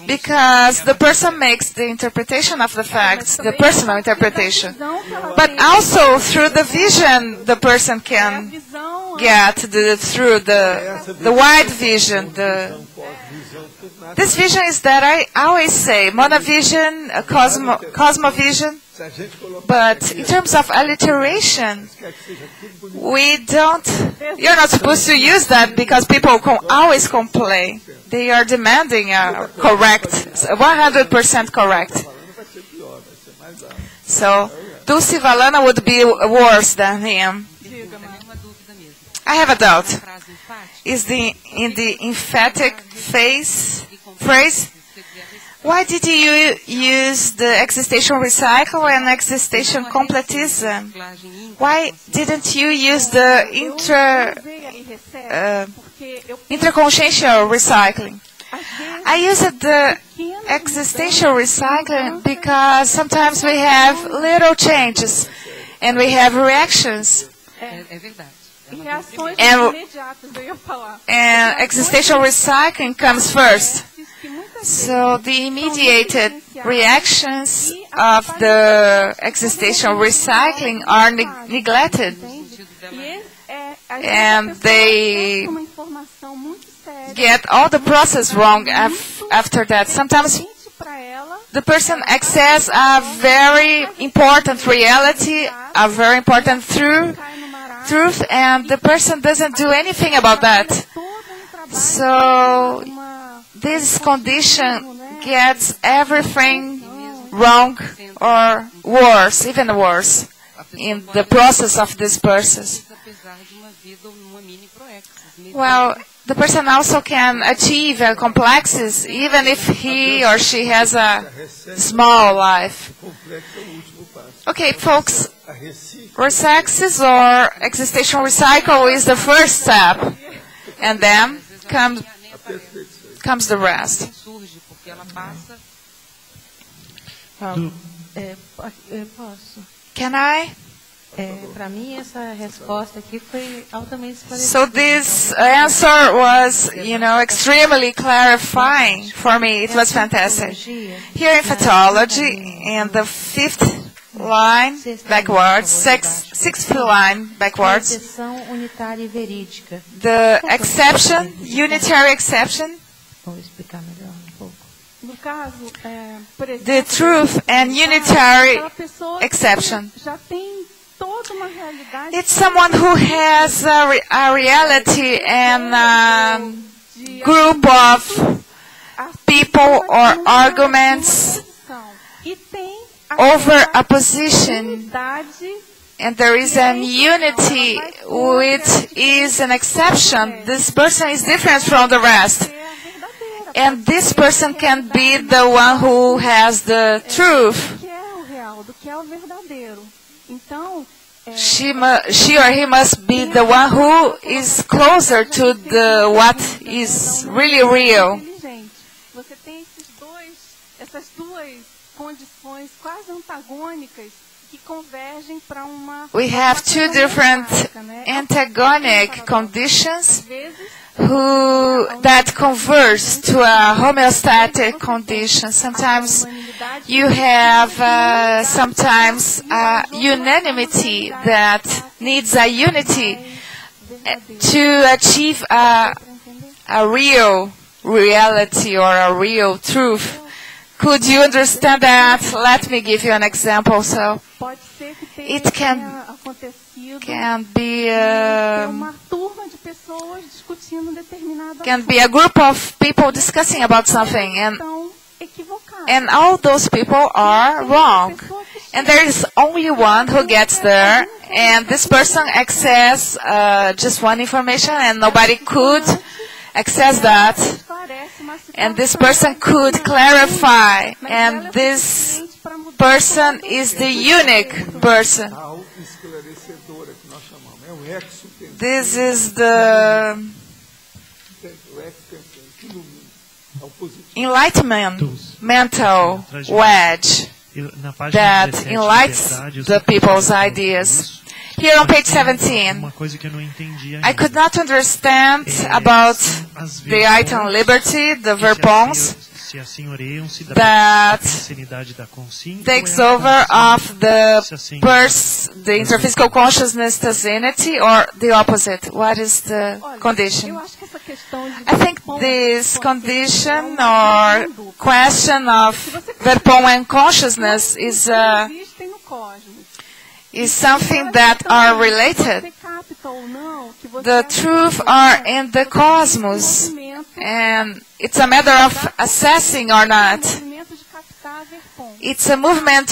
because the person makes the interpretation of the facts, the personal interpretation. But also through the vision, the person can get through the wide vision. This vision is that I always say, monovision, cosmovision. But in terms of alliteration, you're not supposed to use that because people always complain. They are demanding correct, 100% correct. So, Dulce Valana would be worse than him. I have a doubt. Is in the emphatic phrase? Why did you use the existential recycle and existential completism? Why didn't you use the interconsciential recycling? I used the existential recycling because sometimes we have little changes and we have reactions. And existential recycling comes first. So the immediate reactions of the existential recycling are neglected. And they get all the process wrong after that. Sometimes the person accesses a very important reality, a very important truth, and the person doesn't do anything about that. So this condition gets everything wrong or worse, even worse, in the process of this process. Well, the person also can achieve complexes even if he or she has a small life. Okay, folks, resexes or existential recycle is the first step, and then comes the rest. Can I? So this answer was, extremely clarifying for me. It was fantastic. Here in pathology, in the fifth line backwards, sixth line backwards, the exception, unitary exception, the truth and unitary exception. It's someone who has a reality and a group of people or arguments over a position, and there is an unity which is an exception. This person is different from the rest, and this person can be the one who has the truth. She or he must be the one who is closer to what is really real. We have two different antagonic conditions that converge to a homeostatic condition. Sometimes you have sometimes a unanimity that needs a unity to achieve a real reality or a real truth. Could you understand that? Let me give you an example. So it can be can be a group of people discussing about something, and all those people are wrong. And there is only one who gets there, and this person access just one information, and nobody could access that. And this person could clarify, and this person is the unique person. This is the enlightenment mental wedge that enlightens the people's ideas. Here on page 17, I could not understand about the item liberty, the verbons, that takes over of the intraphysical consciousness unity, or the opposite. What is the condition? I think this condition or question of verpon and consciousness is something that are related. The truth are in the cosmos, and it's a matter of assessing or not. It's a movement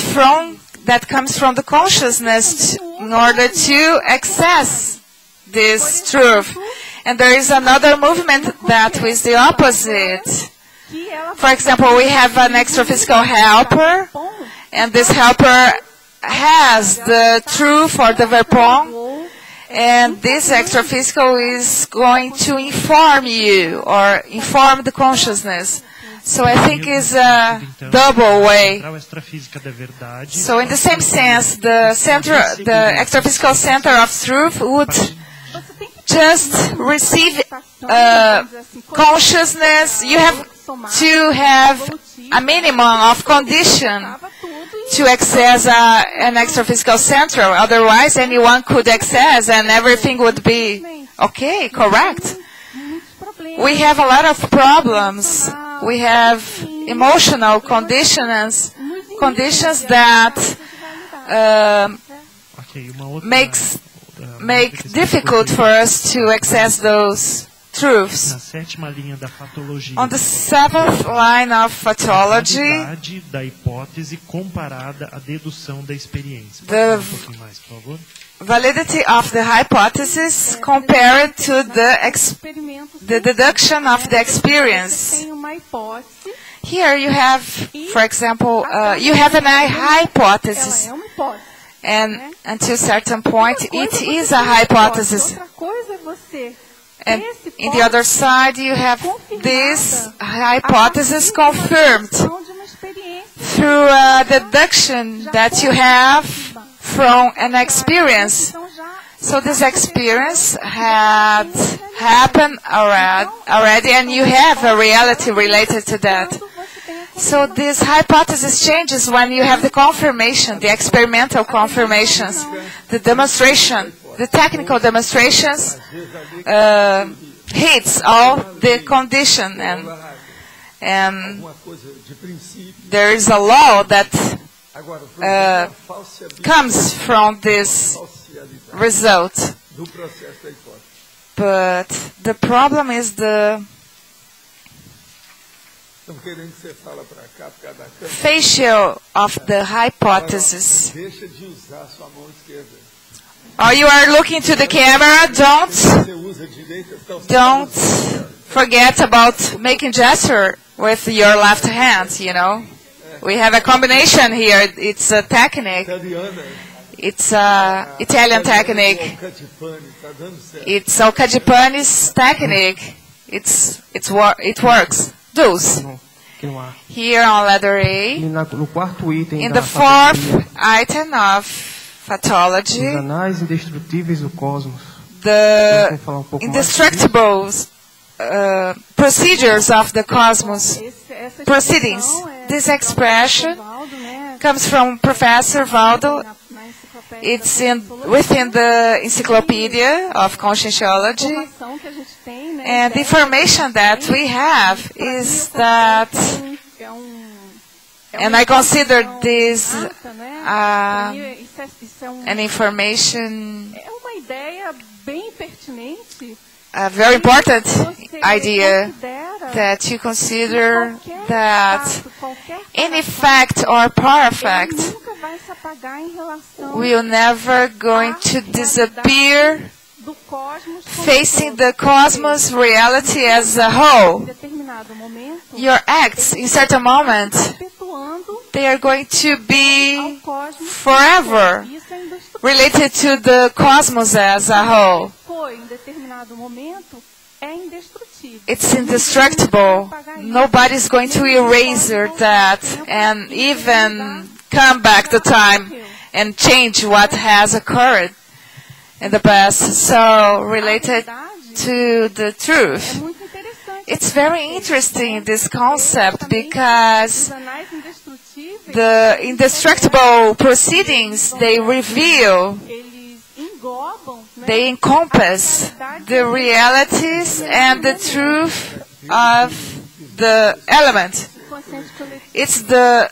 that comes from the consciousness in order to access this truth. And there is another movement that is the opposite. For example, we have an extraphysical helper, and this helper has the truth or the verpon, and this extraphysical is going to inform you or inform the consciousness. So I think it's a double way. So in the same sense, the extraphysical center of truth would just receive consciousness. You have to have a minimum of condition to access an extraphysical center. Otherwise, anyone could access and everything would be okay, correct. We have a lot of problems. We have emotional conditions that make difficult for us to access those truths. On the seventh line of pathology, the validity of the hypothesis compared to the deduction of the experience. Here you have, for example, you have an hypothesis, and until a certain point it is a hypothesis. And in the other side, you have this hypothesis confirmed through a deduction that you have from an experience. So this experience had happened already, and you have a reality related to that. So this hypothesis changes when you have the confirmation, the experimental confirmations, the demonstration. The technical demonstrations hits all the condition, and there is a law that comes from this result. But the problem is the facial of the hypothesis. Or you are looking to the camera, don't forget about making gesture with your left hand, you know. We have a combination here. It's a technique. It's a Italian technique. It's Alcadipani's technique. It works. Those. Here on letter A, in the fourth item of pathology, the indestructible procedures of the cosmos, proceedings. This expression comes from Professor Waldo. It's within the Encyclopedia of Conscienciology. And the information that we have is that, and I consider this an information a very important idea that you consider that any fact or parafact will never going to disappear facing the cosmos reality as a whole. Your acts, in certain moment, they are going to be forever related to the cosmos as a whole. It's indestructible. Nobody's going to erase that and even come back to time and change what has occurred in the past. So, related to the truth. It's very interesting, this concept, because the indestructible proceedings, they reveal, they encompass the realities and the truth of the element. It's the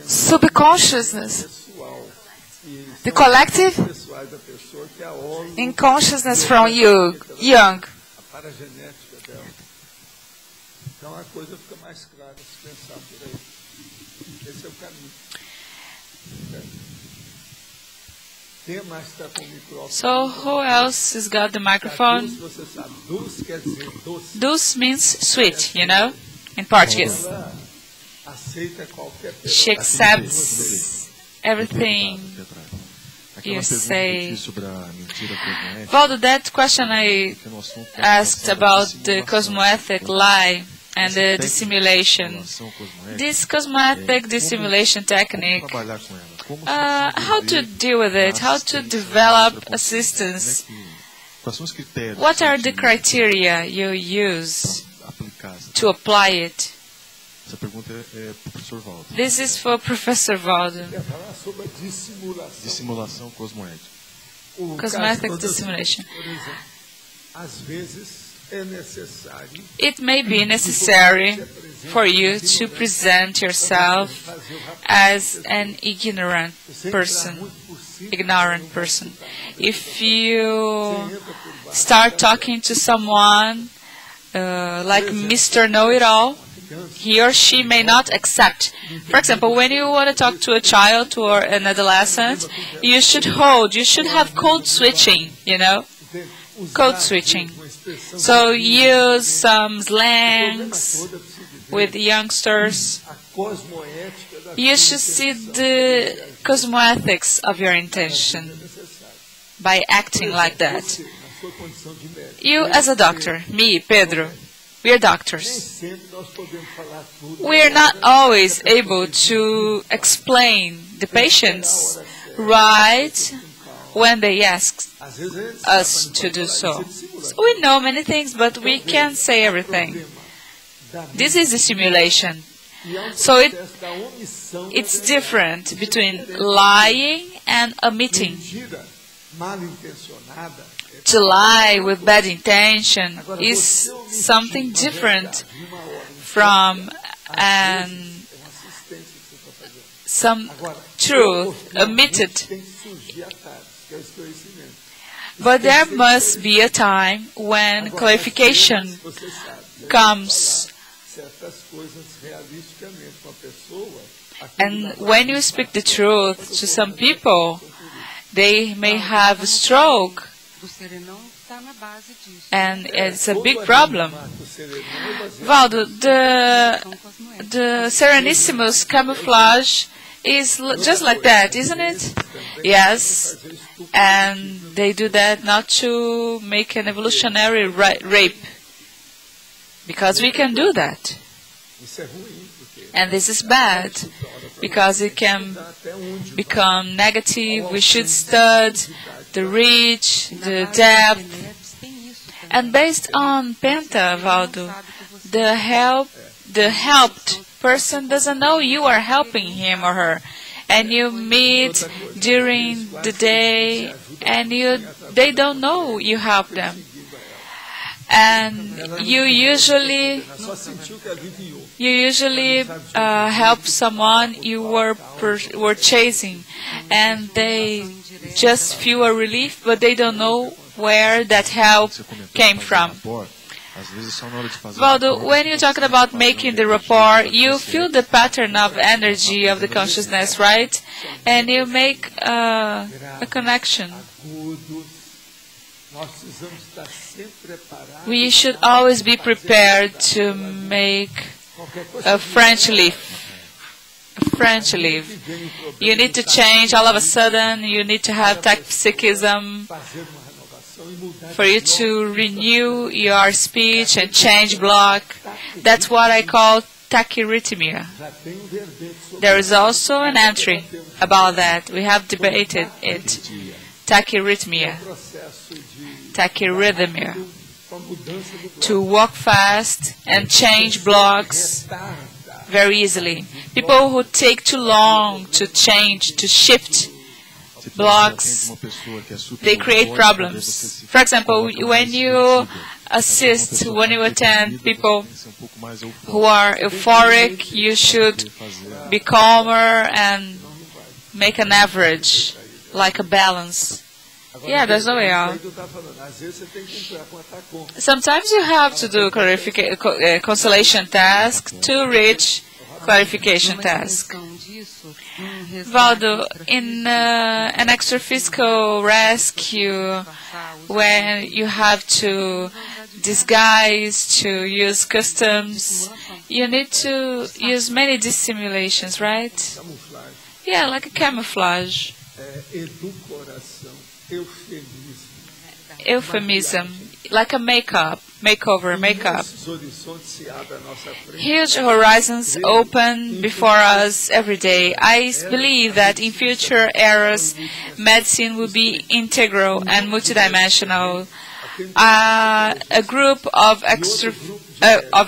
subconsciousness, the collective in consciousness from Jung. Então a coisa fica mais clara se pensar por aí. Esse é o caminho. Quem mais está com o microfone? So who else has got the microphone? Você sabe, doce quer dizer doce. Doce means sweet, you know, in Portuguese. Aceita qualquer She accepts everything you say. Waldo, that question I asked about the cosmoethic lie and the dissimulation. This cosmoethic dissimulation technique, how to deal with it, how to develop assistance, what are the criteria you use to apply it? Essa pergunta é para o professor Waldo. This is for Professor Waldo. Dissimulação cosmoética. Cosmetic dissimulation. Às vezes é necessário. It may be necessary for you to present yourself as an ignorant person. If you start talking to someone like Mr. Know-it-all, he or she may not accept. For example, when you want to talk to a child or an adolescent, you should have code switching, you know? Code switching. So use some slangs with youngsters. You should see the cosmoethics of your intention by acting like that. You as a doctor, me, Pedro, we are doctors. We are not always able to explain the patients right when they ask us to do so. We know many things, but we can't say everything. This is the simulation. So it's different between lying and omitting. To lie with bad intention is something different from some truth omitted. But there must be a time when clarification comes. And when you speak the truth to some people, they may have a stroke. And it's a big problem. Valdo, the Serenissimus camouflage is just like that, isn't it? Yes, and they do that not to make an evolutionary rape, because we can do that. And this is bad, because it can become negative. We should study the reach, the depth. And based on Penta, Waldo, the helped person doesn't know you are helping him or her. And you meet during the day, and they don't know you help them. And you usually help someone you were chasing, and they just feel a relief, but they don't know where that help came from. Waldo, when you're talking about making the rapport, you feel the pattern of energy of the consciousness, right? And you make a connection. We should always be prepared to make a French leaf. You need to change all of a sudden. You need to have parapsíquism for you to renew your speech and change block. That's what I call tachyarrhythmia. There is also an entry about that. We have debated it. Tachyarrhythmia. To walk fast and change blocks very easily. People who take too long to change, to shift blocks, they create problems. For example, when you assist, when you attend people who are euphoric, you should be calmer and make an average, like a balance. Yeah, there's no way out. Sometimes you have to do constellation task to reach clarification task. Waldo, in an extraphysical rescue, when you have to disguise, to use customs, you need to use many dissimulations, right? Yeah, like a camouflage. Euphemism, like a makeup. Huge horizons open before us every day. I believe that in future eras, medicine will be integral and multidimensional. A group of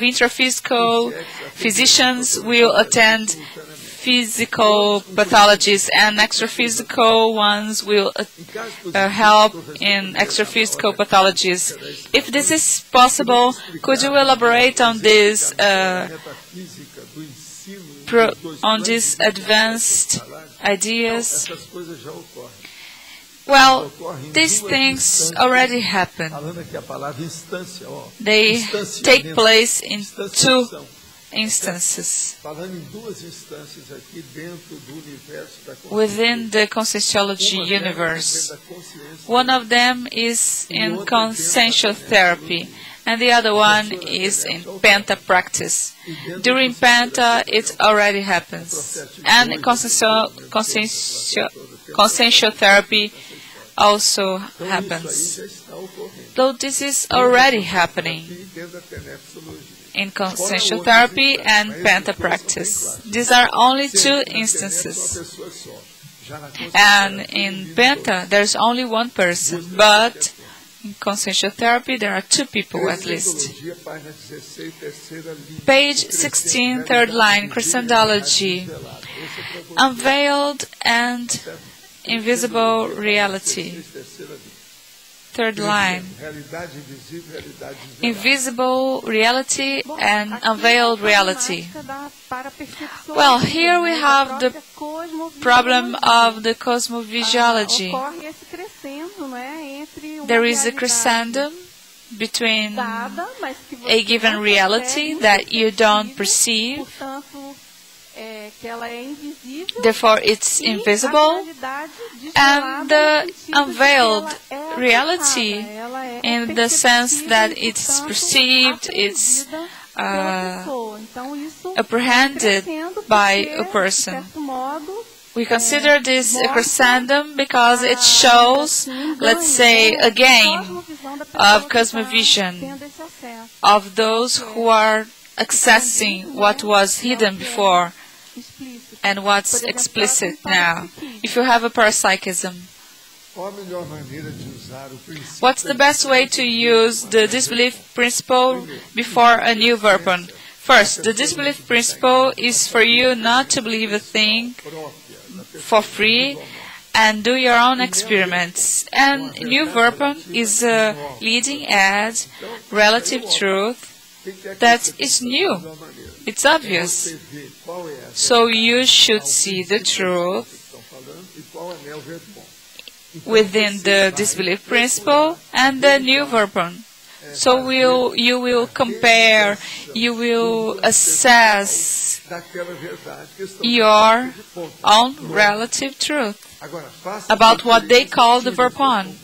intraphysical physicians will attend physical pathologies, and extraphysical ones will help in extraphysical pathologies. If this is possible, could you elaborate on this, on these advanced ideas? Well, these things already happen. They take place in two instances within the Conscienciology universe. One of them is in consciential therapy, and the other one is in Penta practice. During Penta, it already happens, and consciential therapy also happens. Though this is already happening in consciential therapy and Penta practice. These are only two instances. And in Penta, there's only one person, but in consciential therapy, there are two people at least. Page 16, third line, Christendology. Unveiled and invisible reality. Third line. Invisible reality and unveiled reality. Well, here we have the problem of the cosmovisiology. There is a crescendo between a given reality that you don't perceive, therefore it's invisible, and the unveiled reality in the sense that it's perceived, it's apprehended by a person. We consider this a crescendum because it shows, let's say, a gain of cosmovision, of those who are accessing what was hidden before and what's explicit now. If you have a parapsychism, what's the best way to use the disbelief principle before a new weapon? First, the disbelief principle is for you not to believe a thing for free and do your own experiments. And new weapon is a leading edge, relative truth that is new. It's obvious. So you should see the truth within the disbelief principle and the new Verpon. So you will compare, you will assess your own relative truth about what they call the Verpon.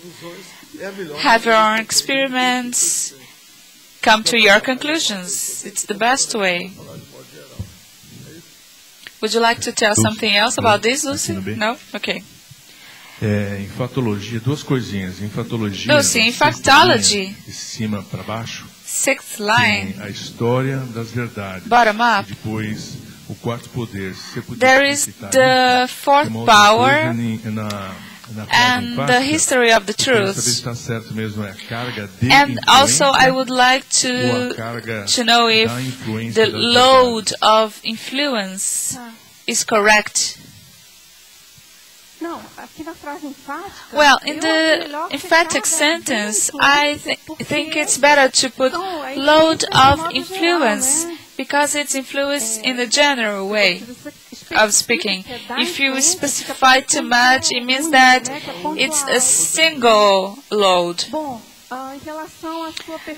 Have your own experiments, come to your conclusions. It's the best way. Would you like to tell something else about this, Lucy? No? Okay. Em fatologia, duas coisinhas. Em fatologia, Lucy, in factology, de cima para baixo, sixth line, tem a história das verdades. Bottom up. E depois, o quarto poder. Se você puder There is the fourth power and the history of the truth. And also I would like to know if the load of influence is correct. Well, in the emphatic sentence, I think it's better to put load of influence, because it's influence in a general way of speaking. If you specify too much, it means that it's a single load.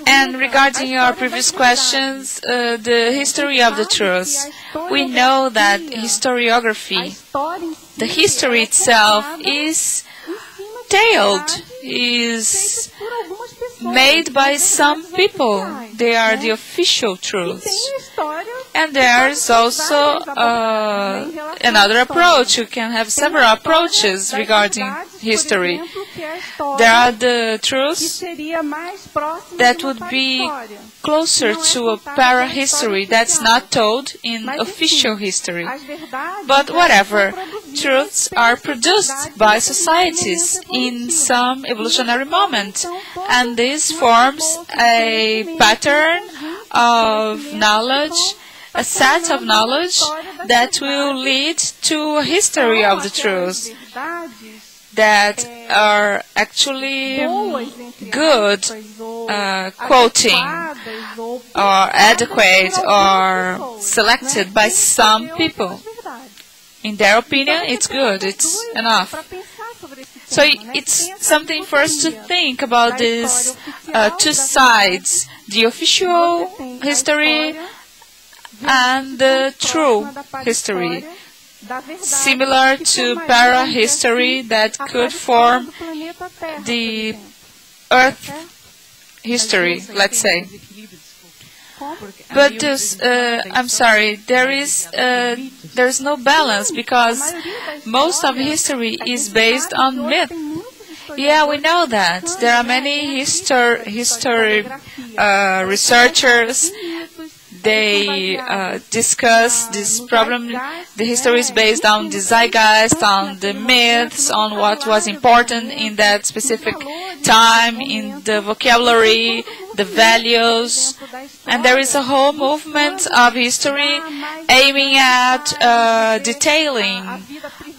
And regarding your previous questions, the history of the truth, we know that historiography, the history itself, is tailed, is made by some people. They are the official truths. And there is also another approach. You can have several approaches regarding history. There are the truths that would be closer to a para-history that's not told in official history. But whatever, truths are produced by societies in some evolutionary moment, and this forms a pattern of knowledge, a set of knowledge that will lead to a history of the truth that are actually good quoting or adequate or selected by some people. In their opinion, it's good, it's enough. So it's something for us to think about these two sides, the official history and the true history, similar to para-history that could form the Earth history, let's say. But this, I'm sorry, there's no balance, because most of history is based on myth. Yeah, we know that. There are many history researchers. They discuss this problem. The history is based on the zeitgeist, on the myths, on what was important in that specific time, in the vocabulary, the values. And there is a whole movement of history aiming at detailing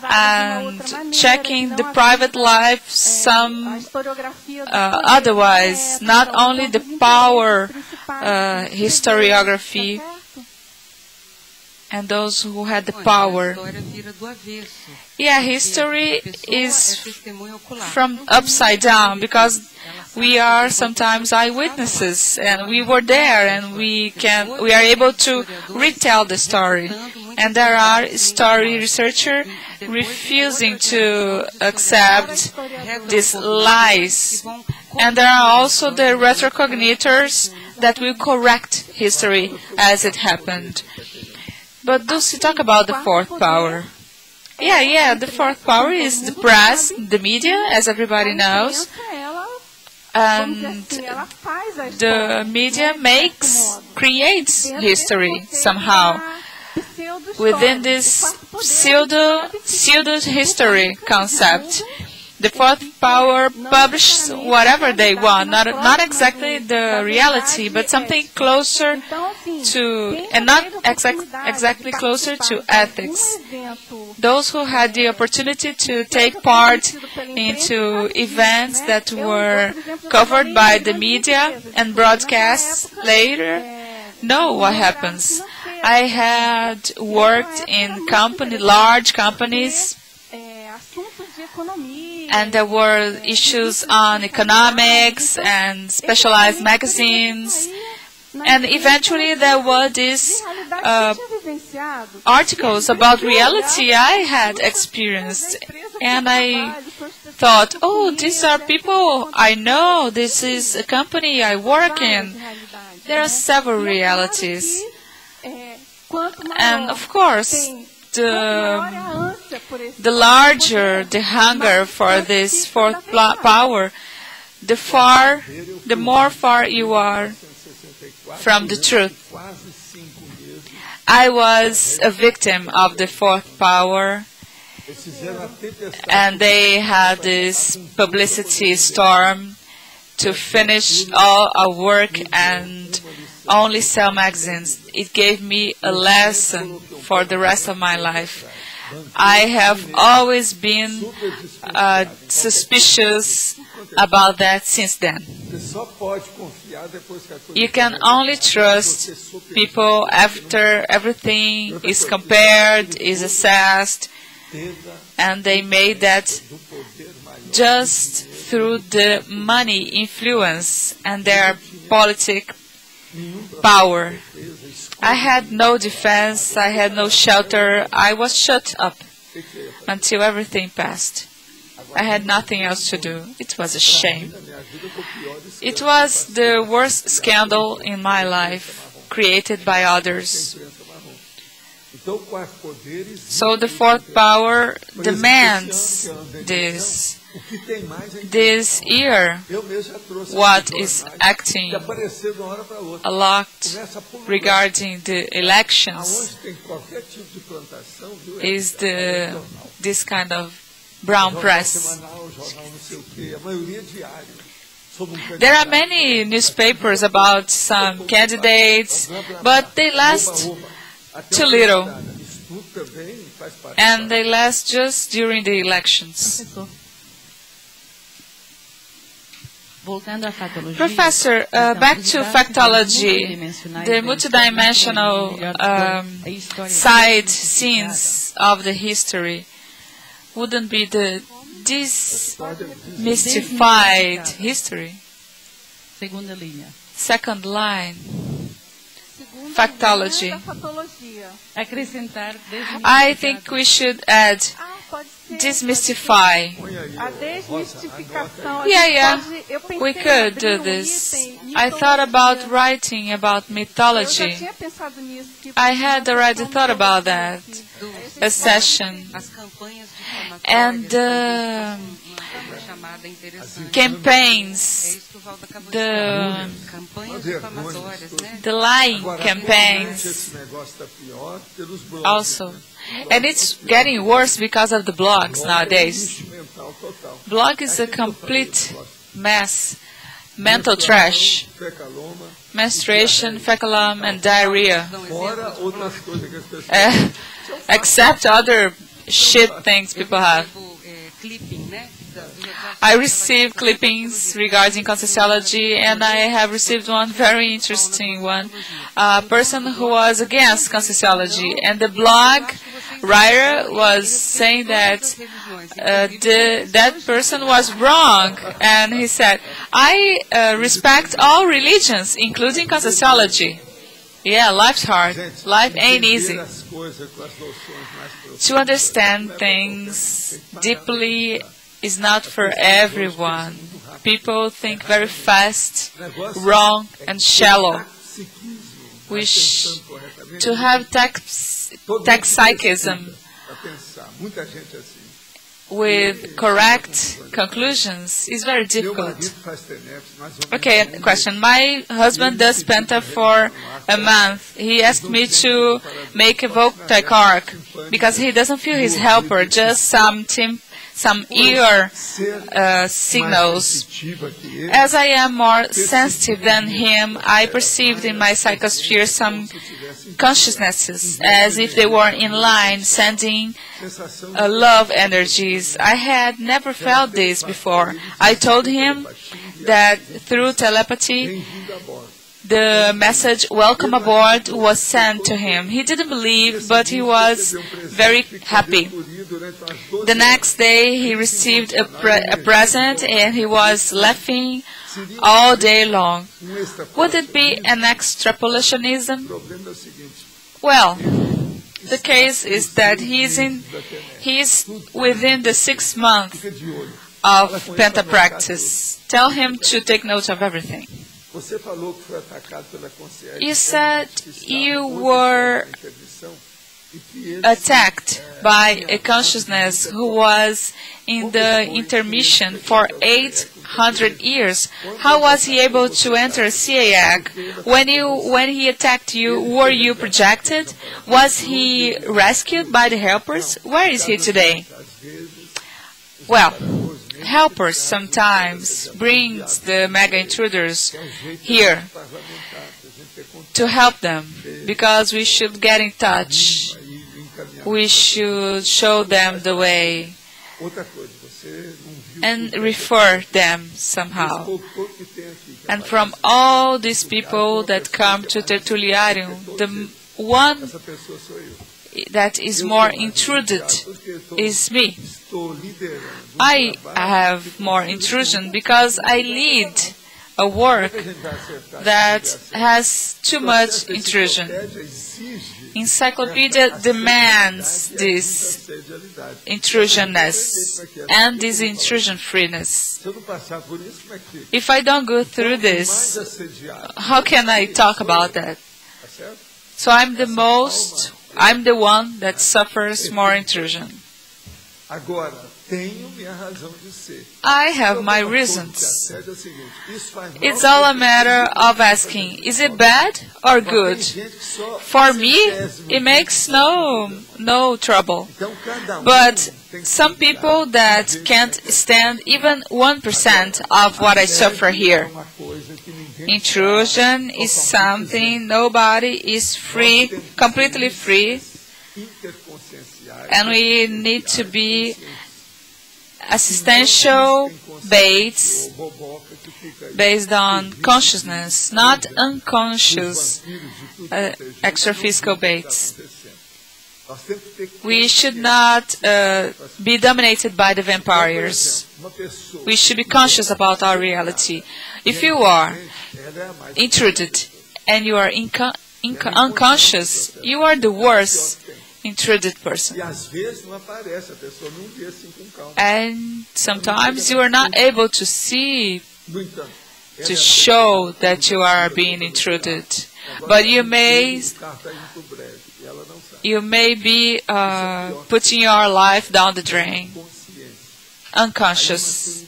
and checking the private life otherwise, not only the power historiography and those who had the power. Yeah, history is from upside down, because we are sometimes eyewitnesses, and we were there, and we are able to retell the story. And there are story researchers refusing to accept these lies. And there are also the retrocognitors that will correct history as it happened. But Dulce, talk about the fourth power. Yeah, the fourth power is the press, the media, as everybody knows. And the media creates history somehow within this pseudo-history concept. The fourth power publishes whatever they want, not exactly the reality, but something closer to, and not exactly closer to ethics. Those who had the opportunity to take part into events that were covered by the media and broadcast later know what happens. I had worked in large companies and there were issues on economics and specialized magazines. And eventually there were these articles about reality I had experienced. And I thought, oh, these are people I know. This is a company I work in. There are several realities. And of course, the larger the hunger for this fourth power, the more far you are from the truth. I was a victim of the fourth power, and they had this publicity storm to finish all our work and only sell magazines. It gave me a lesson for the rest of my life. I have always been suspicious about that since then. You can only trust people after everything is compared, is assessed, and they made that just through the money influence and their politic power. I had no defense, I had no shelter, I was shut up until everything passed. I had nothing else to do. It was a shame. It was the worst scandal in my life, created by others. So the fourth power demands this. This year, what is acting a lot regarding the elections is this kind of brown press. There are many newspapers about some candidates, but they last too little, and they last just during the elections. Professor, back to factology, the multidimensional side scenes of the history wouldn't be the demystified history. Second line, factology. I think we should add demystify. Yeah, we could do this. I thought about writing about mythology. I had already thought about that, a session. And campaigns, the lying campaigns also. And it's getting worse because of the blogs nowadays. Blog is a complete mess, mental trash, menstruation, feculum, and diarrhea. Except other shit things people have. I received clippings regarding Conscienciology, and I have received one very interesting one. A person who was against Conscienciology, and the blog writer was saying that that person was wrong, and he said, I respect all religions, including Conscienciology. Yeah, life's hard. Life ain't easy. To understand things deeply is not for everyone. People think very fast, wrong, and shallow. To have psychism with correct conclusions is very difficult. Okay, question. My husband does Penta for a month. He asked me to make a Voltaic arc because he doesn't feel his helper, just some ear signals. As I am more sensitive than him, I perceived in my psychosphere some consciousnesses, as if they were in line, sending love energies. I had never felt this before. I told him that through telepathy, the message, "Welcome aboard," was sent to him. He didn't believe, but he was very happy. The next day, he received a present, and he was laughing all day long. Would it be an extrapolationism? Well, the case is that he's within the 6 months of Penta practice. Tell him to take note of everything. You said you were attacked by a consciousness who was in the intermission for 800 years. How was he able to enter CEAEC? When he attacked you, were you projected? Was he rescued by the helpers? Where is he today? Well, helpers sometimes brings the mega intruders here to help them, because we should get in touch. We should show them the way and refer them somehow. And from all these people that come to Tertuliarium, the one that is more intruded is me. I have more intrusion because I lead a work that has too much intrusion. Encyclopedia demands this intrusionness and this intrusion freeness. If I don't go through this, how can I talk about that? So I'm the one that suffers more intrusion. I have my reasons. It's all a matter of asking, is it bad or good? For me, it makes no trouble. But some people that can't stand even 1% of what I suffer here. Intrusion is something, nobody is free, completely free, and we need to be assistential baits based on consciousness, not unconscious extraphysical baits. We should not be dominated by the vampires. We should be conscious about our reality. If you are intruded and you are unconscious, you are the worst intruded person. And sometimes you are not able to see, to show that you are being intruded. But you may be putting your life down the drain unconsciously.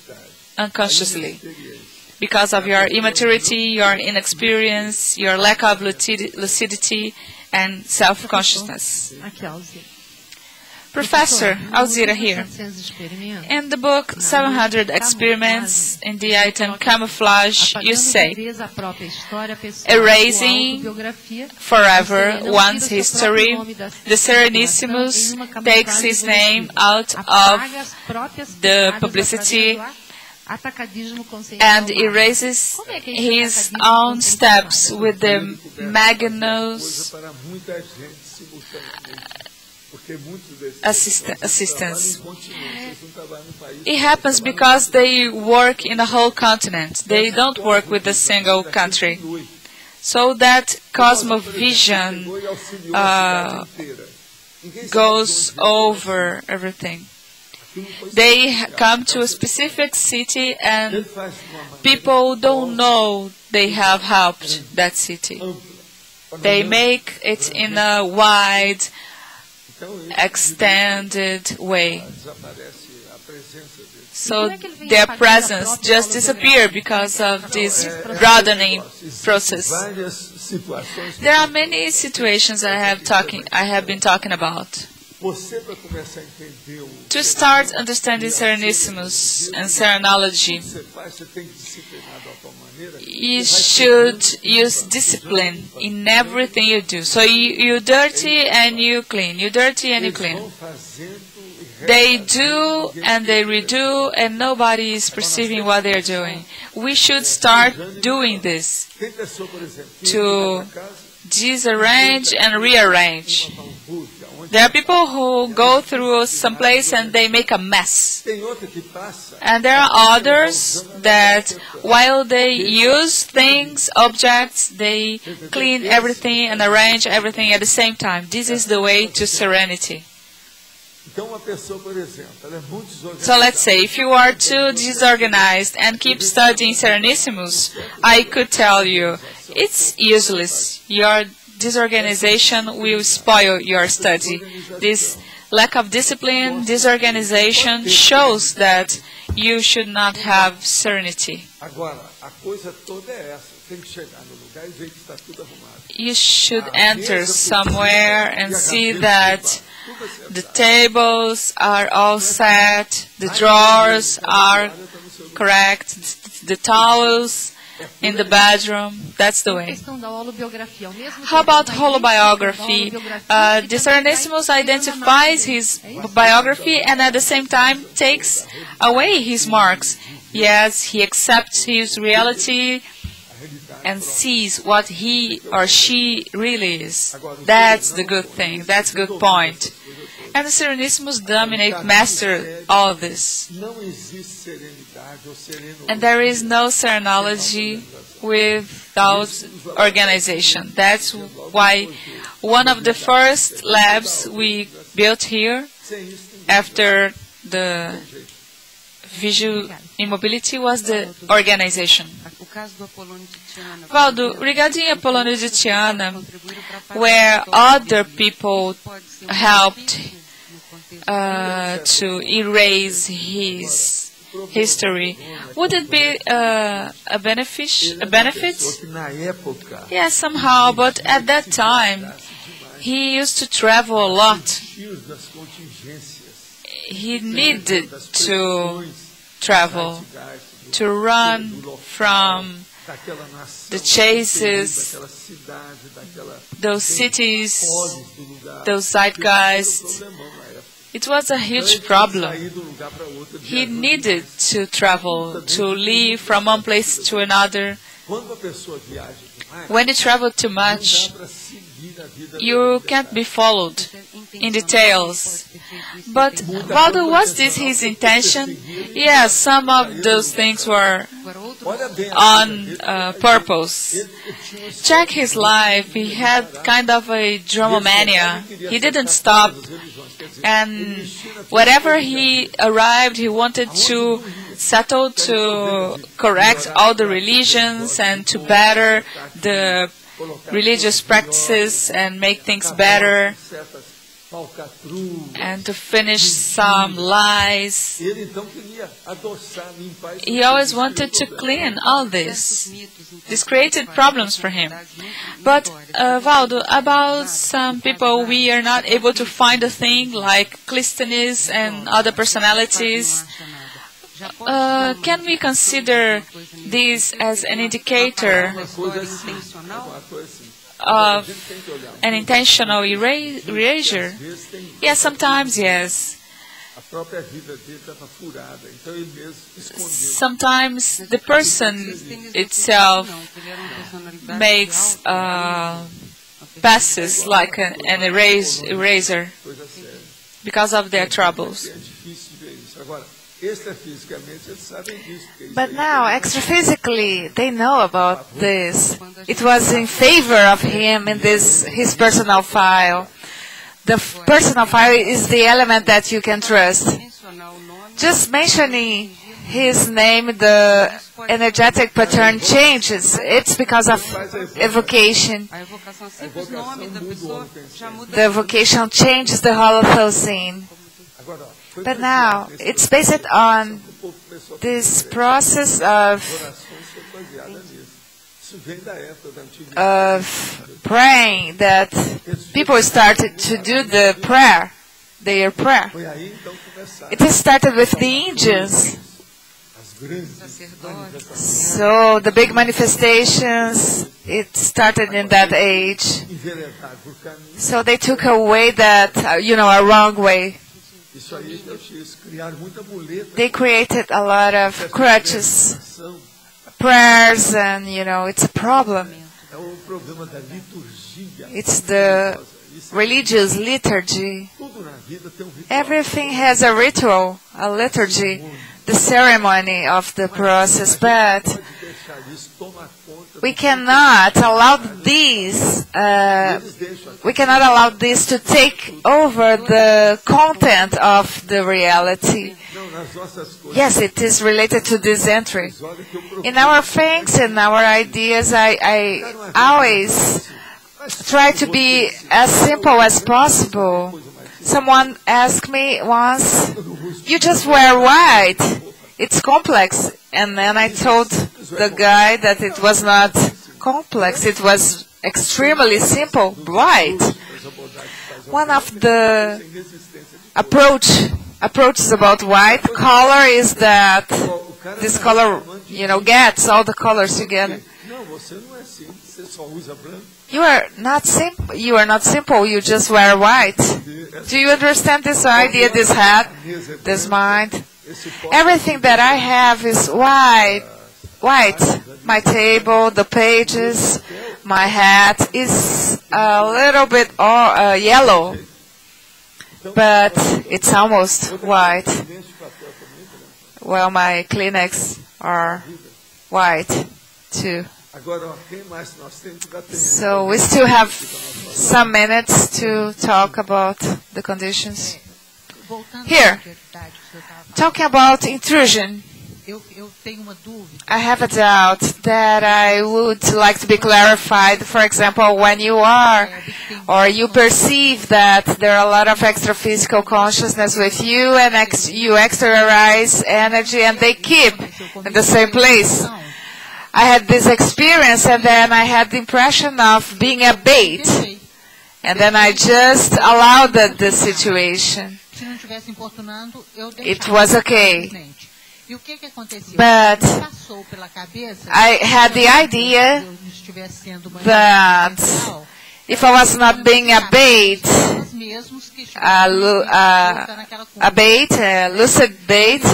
Because of your immaturity, your inexperience, your lack of lucidity, and self-consciousness. Professor Alzira here. In the book 700 Experiments, in the item Camouflage, you say, erasing forever one's history, the Serenissimos takes his name out of the publicity and erases his own steps with the Magnus assistance. It happens because they work in a whole continent. They don't work with a single country. So that cosmovision goes over everything. They come to a specific city and people don't know they have helped that city. They make it in a wide, extended way. So their presence just disappears because of this broadening process. There are many situations I have been talking about. To start understanding Serenissimos and Serenology, you should use discipline in everything you do. So you dirty and you clean. You dirty and you clean. They do and they redo, and nobody is perceiving what they are doing. We should start doing this to disarrange and rearrange. There are people who go through some place and they make a mess. And there are others that while they use things, objects, they clean everything and arrange everything at the same time. This is the way to serenity. So let's say if you are too disorganized and keep studying Serenissimus, I could tell you it's useless. Your disorganization will spoil your study. This lack of discipline, disorganization shows that you should not have serenity. You should enter somewhere and see that the tables are all set, the drawers are correct, the towels in the bedroom. That's the way. How about holobiography? The Serenissimus identifies his biography and at the same time takes away his marks. Yes, he accepts his reality and sees what he or she really is. That's the good thing. That's a good point. And the Serenissimus dominate, master all this. And there is no serenology without organization. That's why one of the first labs we built here after the visual immobility was the organization. Waldo, regarding Apolônio de Tiana, where other people helped to erase his history, would it be a benefit? Yes, somehow, but at that time, he used to travel a lot. He needed to travel, to run from the chases, those cities, those zeitgeists. It was a huge problem. He needed to travel, to leave from one place to another. When you travel too much, you can't be followed in details. But Waldo, was this his intention? Yes, some of those things were on purpose. Check his life. He had kind of a dramomania. He didn't stop. And wherever he arrived, he wanted to settle, to correct all the religions and to better the religious practices and make things better, and to finish some lies. He always wanted to clean all this. This created problems for him. But Waldo, about some people, we are not able to find a thing like Clisthenes and other personalities. Can we consider this as an indicator of an intentional erasure? Yes, sometimes, yes. Sometimes the person itself makes passes like an eraser because of their troubles. But now, extraphysically, they know about this. It was in favor of him in his personal file. The personal file is the element that you can trust. Just mentioning his name, the energetic pattern changes. It's because of evocation. The evocation changes the Holothosene. But now, it's based on this process of praying that people started to do their prayer. It started with the Indians. So the big manifestations, it started in that age. So they took a way that, a wrong way. They created a lot of crutches, prayers, and, it's a problem. It's the religious liturgy. Everything has a ritual, a liturgy, the ceremony of the process, but we cannot allow this. We cannot allow this to take over the content of the reality. Yes, it is related to this entry. In our things and our ideas, I always try to be as simple as possible. Someone asked me once, "You just wear white. It's complex." And then I told the guy that it was not complex. It was extremely simple, white. One of the approaches about white color is that this color, gets all the colors together. You are not simple. You just wear white. Do you understand this idea, this hat, this mind? Everything that I have is white. My table, the pages, my hat is a little bit yellow, but it's almost white. Well, my Kleenex are white too. So we still have some minutes to talk about the conditions. Here, talking about intrusion, I have a doubt that I would like to be clarified. For example, when you are or you perceive that there are a lot of extra-physical consciousness with you and you exteriorize energy and they keep in the same place. I had this experience and then I had the impression of being a bait. And then I just allowed the situation. It was okay. But I had the idea that if I was not being a bait, a lucid bait,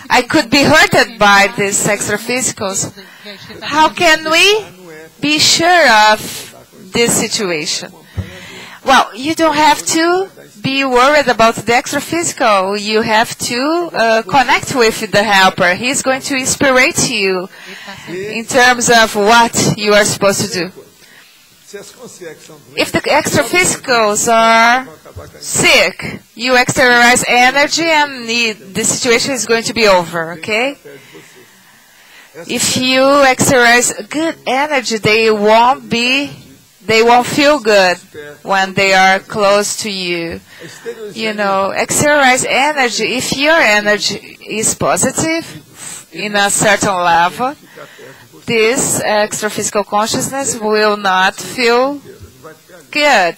I could be hurted by these extra-physicals. How can we be sure of this situation? Well, you don't have to be worried about the extra-physical. You have to connect with the helper. He's going to inspire you in terms of what you are supposed to do. If the extra-physicals are sick, you exteriorize energy and the situation is going to be over, okay? If you exteriorize good energy, they won't feel good when they are close to you. Exteriorize energy. If your energy is positive in a certain level, this extra-physical consciousness will not feel good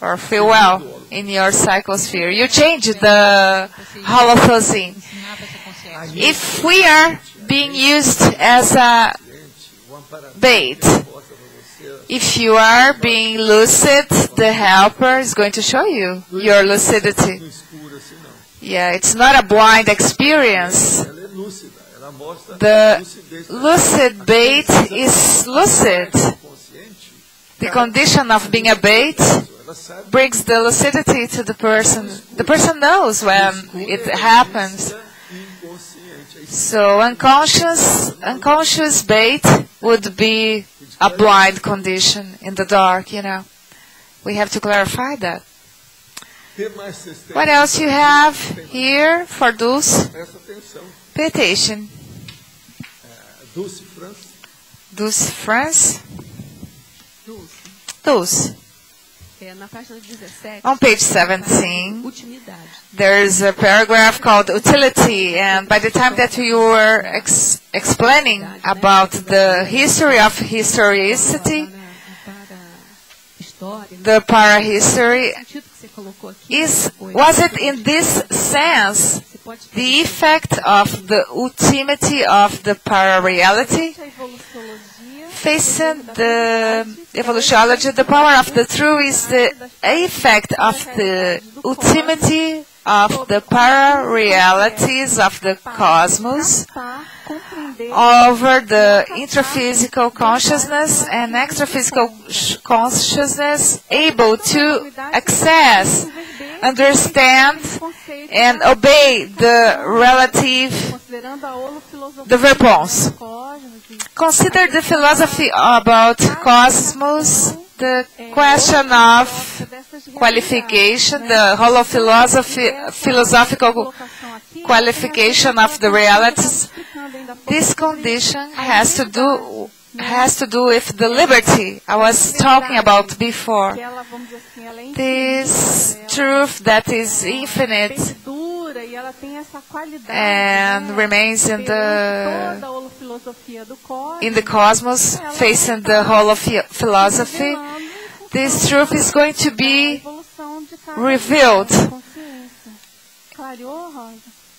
or feel well in your psychosphere. You change the holothosine. If we are being used as a bait, if you are being lucid, the helper is going to show you your lucidity. Yeah, it's not a blind experience. The lucid bait is lucid. The condition of being a bait brings the lucidity to the person. The person knows when it happens. So unconscious bait would be a blind condition in the dark, We have to clarify that. What else you have here for Dulce? Pay attention. Dulce France? Dulce. On page 17, there is a paragraph called utility, and by the time that you were explaining about the history of historicity, the parahistory, was it in this sense the effect of the ultimity of the para-reality? Facing the evolutionology, the power of the true is the effect of the ultimity of the para-realities of the cosmos over the intraphysical consciousness and extraphysical consciousness, able to access, understand, and obey the response. Consider the philosophy about cosmos, the question of qualification, the whole philosophical qualification of the realities. This condition has to do with the liberty I was talking about before. This truth that is infinite and remains in the cosmos, facing the whole of philosophy. This truth is going to be revealed,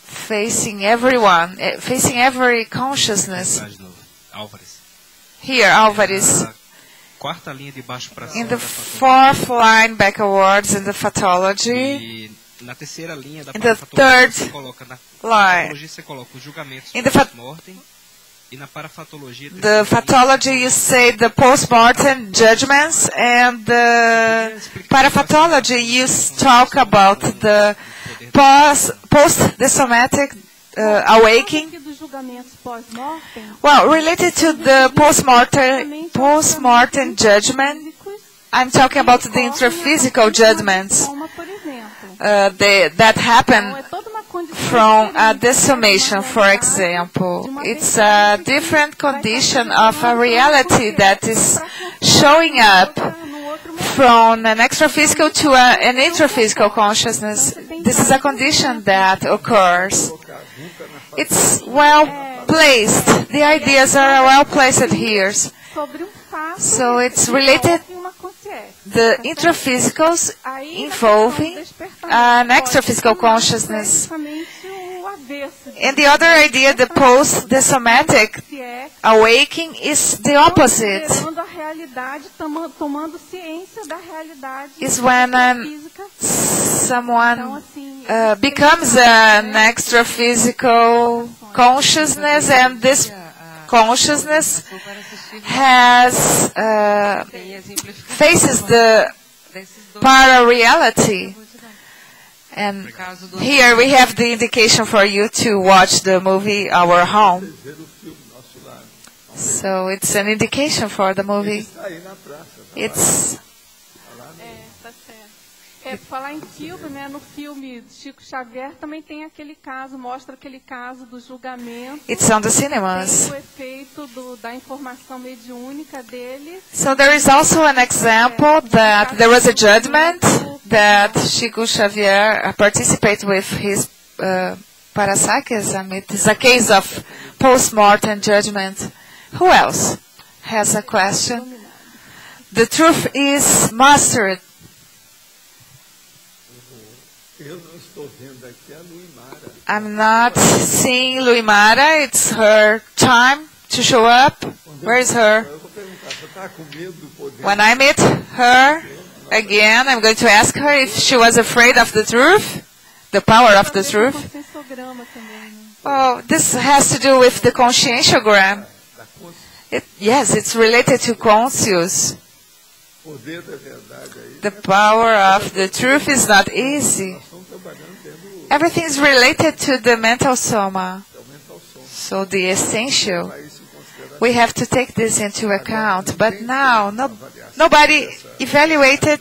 facing everyone, facing every consciousness. Here, Álvares, in the fourth line backwards in the pathology, in the third line, in the pathology you say the post-mortem judgments, and the parapathology you talk about the post-somatic awakening. Well, related to the post-mortem judgment, I'm talking about the intraphysical judgments that happen from a decimation, for example. It's a different condition of a reality that is showing up from an extraphysical to an intraphysical consciousness. This is a condition that occurs. It's well placed. The ideas are well placed here. So it's related, the intraphysicals involving an extraphysical consciousness. And the other idea, the post-somatic awakening, is the opposite. Is when someone becomes an extraphysical consciousness, and this consciousness has faces the para-reality. And here we have the indication for you to watch the movie Our Home. So it's an indication for the movie. It's falar em filme, né? No filme Chico Xavier também tem aquele caso, mostra aquele caso do julgamento. It's on the cinemas. Tem o efeito da informação mediúnica dele. So there is also an example that there was a judgment that Chico Xavier participated with his parapsychism. It is a case of post-mortem judgment. Who else has a question? The truth is mastered. I'm not seeing Luimara. It's her time to show up. Where is her? When I meet her again, I'm going to ask her if she was afraid of the truth, the power of the truth. Oh, this has to do with the conscientiogram. Yes, it's related to conscious. The power of the truth is not easy. Everything is related to the mental soma. So the essential, we have to take this into account. But now, nobody evaluated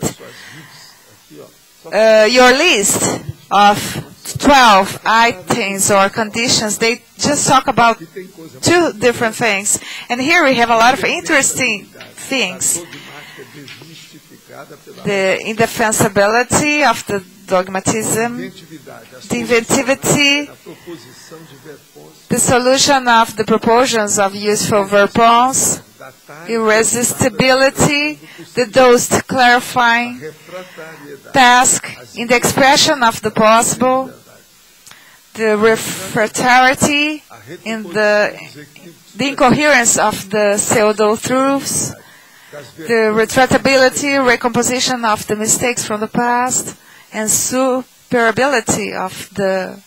your list of 12 items or conditions. They just talk about two different things. And here we have a lot of interesting things. The indefensibility of the dogmatism, the inventivity, the solution of the proportions of useful response, irresistibility, the dosed clarifying task in the expression of the possible, the refractarity in the incoherence of the pseudo-truths, the retractability, recomposition of the mistakes from the past, and inseparability of the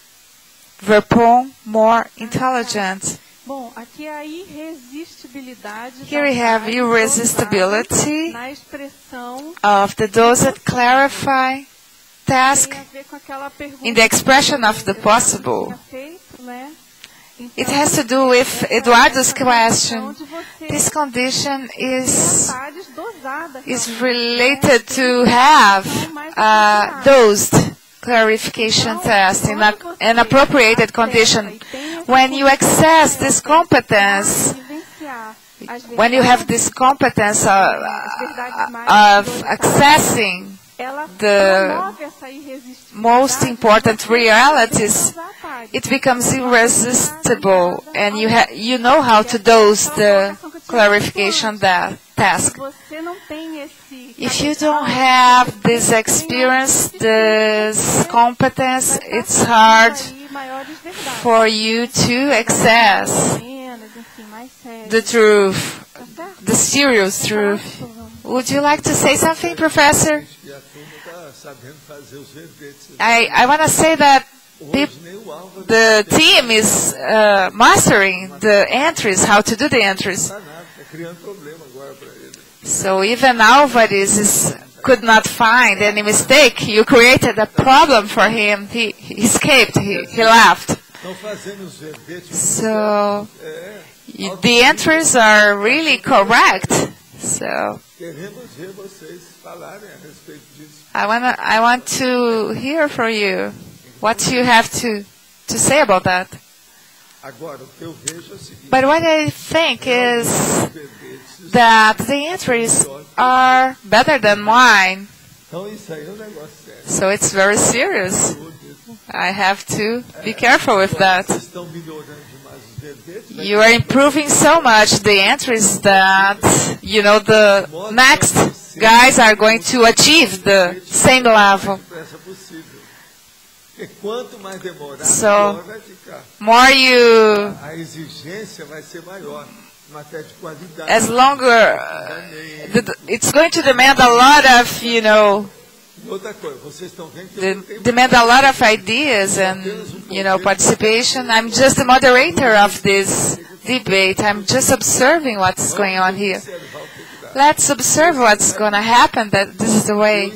Verpon more intelligent. Bom, aqui é a irresistibilidade. Here we have irresistibility na expressão of the dosed clarify task in the expression of the possible. It has to do with Eduardo's question. This condition is related to have a dosed clarification test in an appropriated condition. When you access this competence, when you have this competence of accessing the most important realities, it becomes irresistible, and you know how to dose the clarification task. If you don't have this experience, this competence, it's hard for you to access the truth, the serious truth. Would you like to say something, Professor? I want to say that the team is mastering the entries, how to do the entries. So even Alvarez could not find any mistake. You created a problem for him. He escaped. He left. So the entries are really correct. So I want to hear from you what you have to say about that. But what I think is that the entries are better than mine. So it's very serious. I have to be careful with that. You are improving so much the entries that, the next guys are going to achieve the same level. So, more you, as longer, it's going to demand a lot of, demand a lot of ideas and, participation. I'm just the moderator of this debate. I'm just observing what's going on here. Let's observe what's going to happen. That this is the way.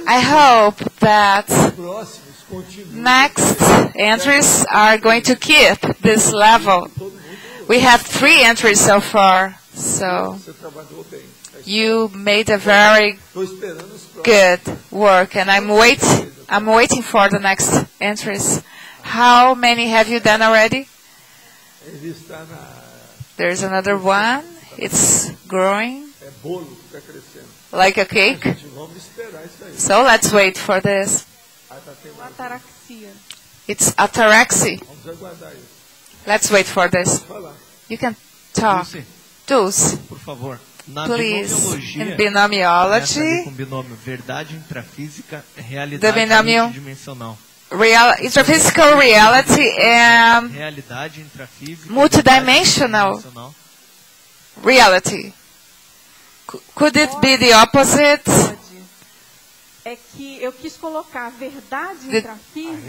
I hope that next entries are going to keep this level. We have 3 entries so far, so you made a very good work, and I'm waiting for the next entries. How many have you done already? There's another one. It's growing like a cake. So let's wait for this. It's ataraxia. Let's wait for this. You can talk. Dulce, please. In binomiology, the binomial intraphysical reality and multidimensional reality. Could it be the opposite? The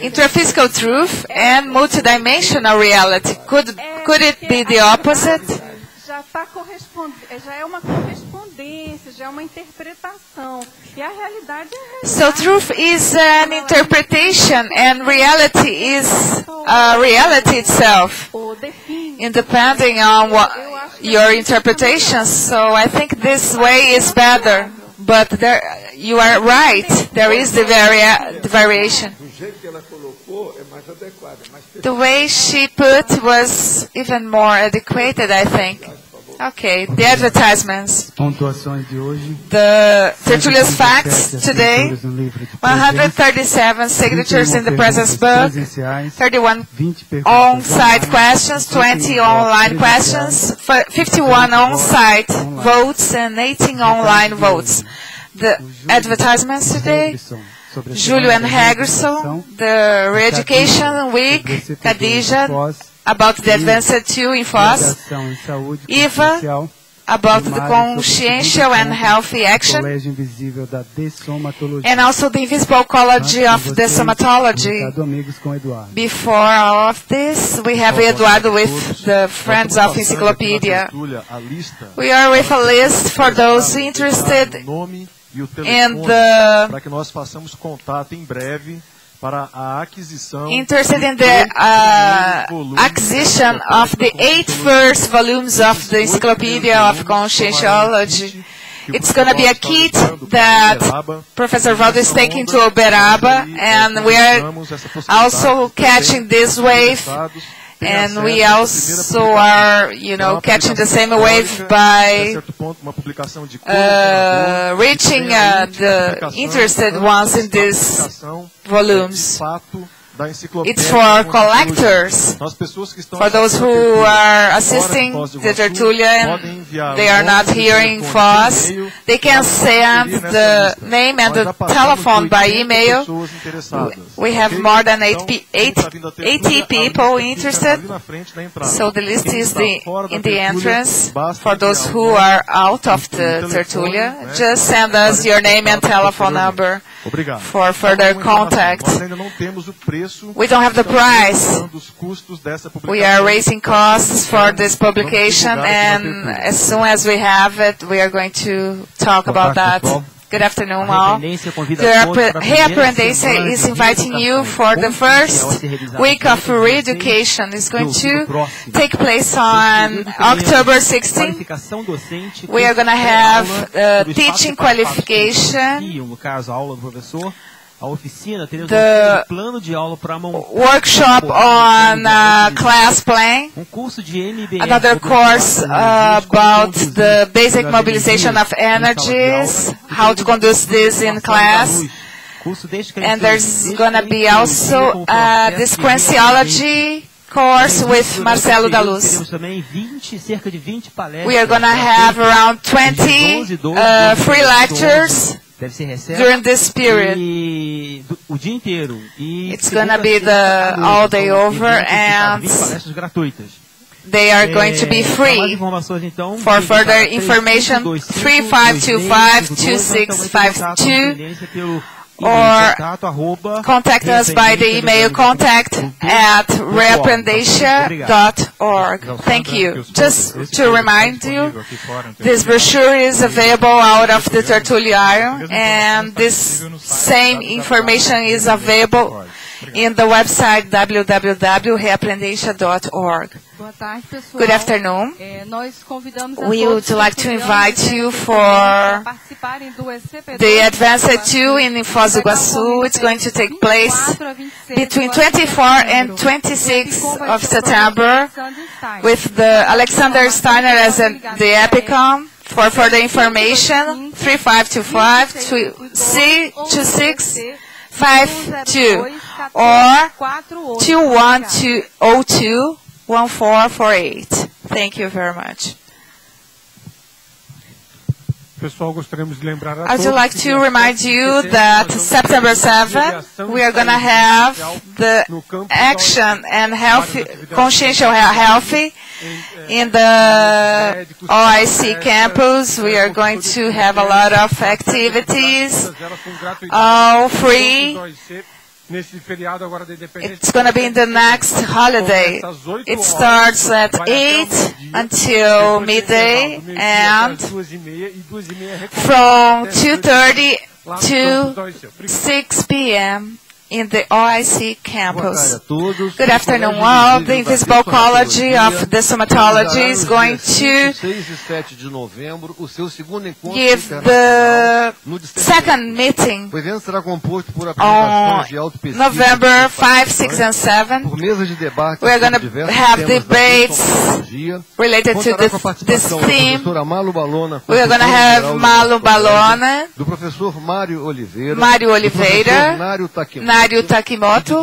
intraphysical truth and multidimensional reality. Could it be the opposite? Já é uma correspondência, já é uma interpretação. E a realidade é So truth is an interpretation and reality is reality itself, depending on your interpretations. So I think this way is better. But you are right. There is the variation. The way she put was even more adequate, I think. Okay, the advertisements. The Tertulia's facts today, 137 signatures in the President's book, 31 on-site questions, 20 online questions, 51 on-site votes, and 18 online votes. The advertisements today, Julio and Hagerson, the Re-Education Week, Khadija, about the Advanced 2 in FOS, Eva, about the consciential and healthy action, and also the invisible ecology of the somatology. Before all of this, we have Eduardo with the Friends of Encyclopedia. We are with a list for those interested in the acquisition of the 8 first volumes of the Encyclopedia of Conscienciology. It's going to be a kit that Professor Waldo is taking to Uberaba, and we are also catching this wave. And we also are, catching the same wave by reaching the interested ones in these volumes. It's for collectors, for those who are assisting the Tertúlia and they are not hearing for us. They can send the name and the telephone by email. We have more than 80 people interested, so the list is in the entrance. For those who are out of the Tertúlia, just send us your name and telephone number for further contact. We don't have the price. We are raising costs for this publication, and as soon as we have it, we are going to talk about that. Good afternoon, all. The Reaprendência is inviting you for the first week of re-education. It's going to take place on October 16th. We are going to have teaching qualification, the workshop on class plan, another course about the basic mobilization of energies, how to conduct this in class, and there's going to be also this Conscienciology course with Marcelo da Luz. We are going to have around 20 free lectures during this period. It's going to be the all day over, and they are going to be free. For further information, 3525-2652, or contact us by the email contact@reaprendência.org. Thank you. Just to remind you, this brochure is available out of the Tertúlia, and this same information is available in the website www.reaprendência.org. Good afternoon. We would like to invite you for the Advanced 2 in Foz do Iguaçu. It's going to take place between 24 and 26 of September with the Alexander Steiner as the Epicom. For further information, 3525-2652 or 2102-1448. Thank you very much. I would like to remind you that September 7th, we are going to have the action and healthy, consciential healthy in the OIC campus. We are going to have a lot of activities, all free. It's going to be in the next holiday. It starts at 8 until midday, and from 2:30 to 6 p.m. in the OIC campus. Good afternoon, all. The invisible ecology of the somatology is going to give the second meeting on November 5, 6, and 7. We are going to have debates related to this theme. We are going to have Malu Balona, Mário Oliveira, Mário Takimoto,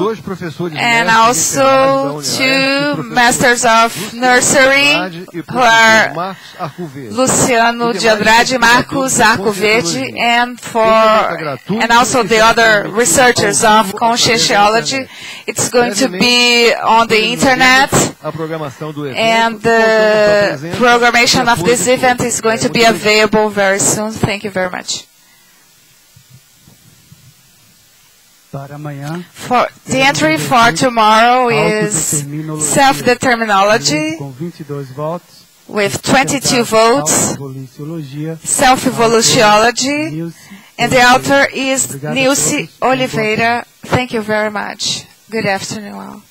and also 2 Masters of Nursery, who are Luciano de Andrade, Marcos Arcoverde, and also the other researchers of Conscienciology. It's going to be on the internet, and the programmation of this event is going to be available very soon. Thank you very much. For the entry for tomorrow is self-determinology with 22 votes, self-evolutionology, and the author is Nilce Oliveira. Thank you very much. Good afternoon all.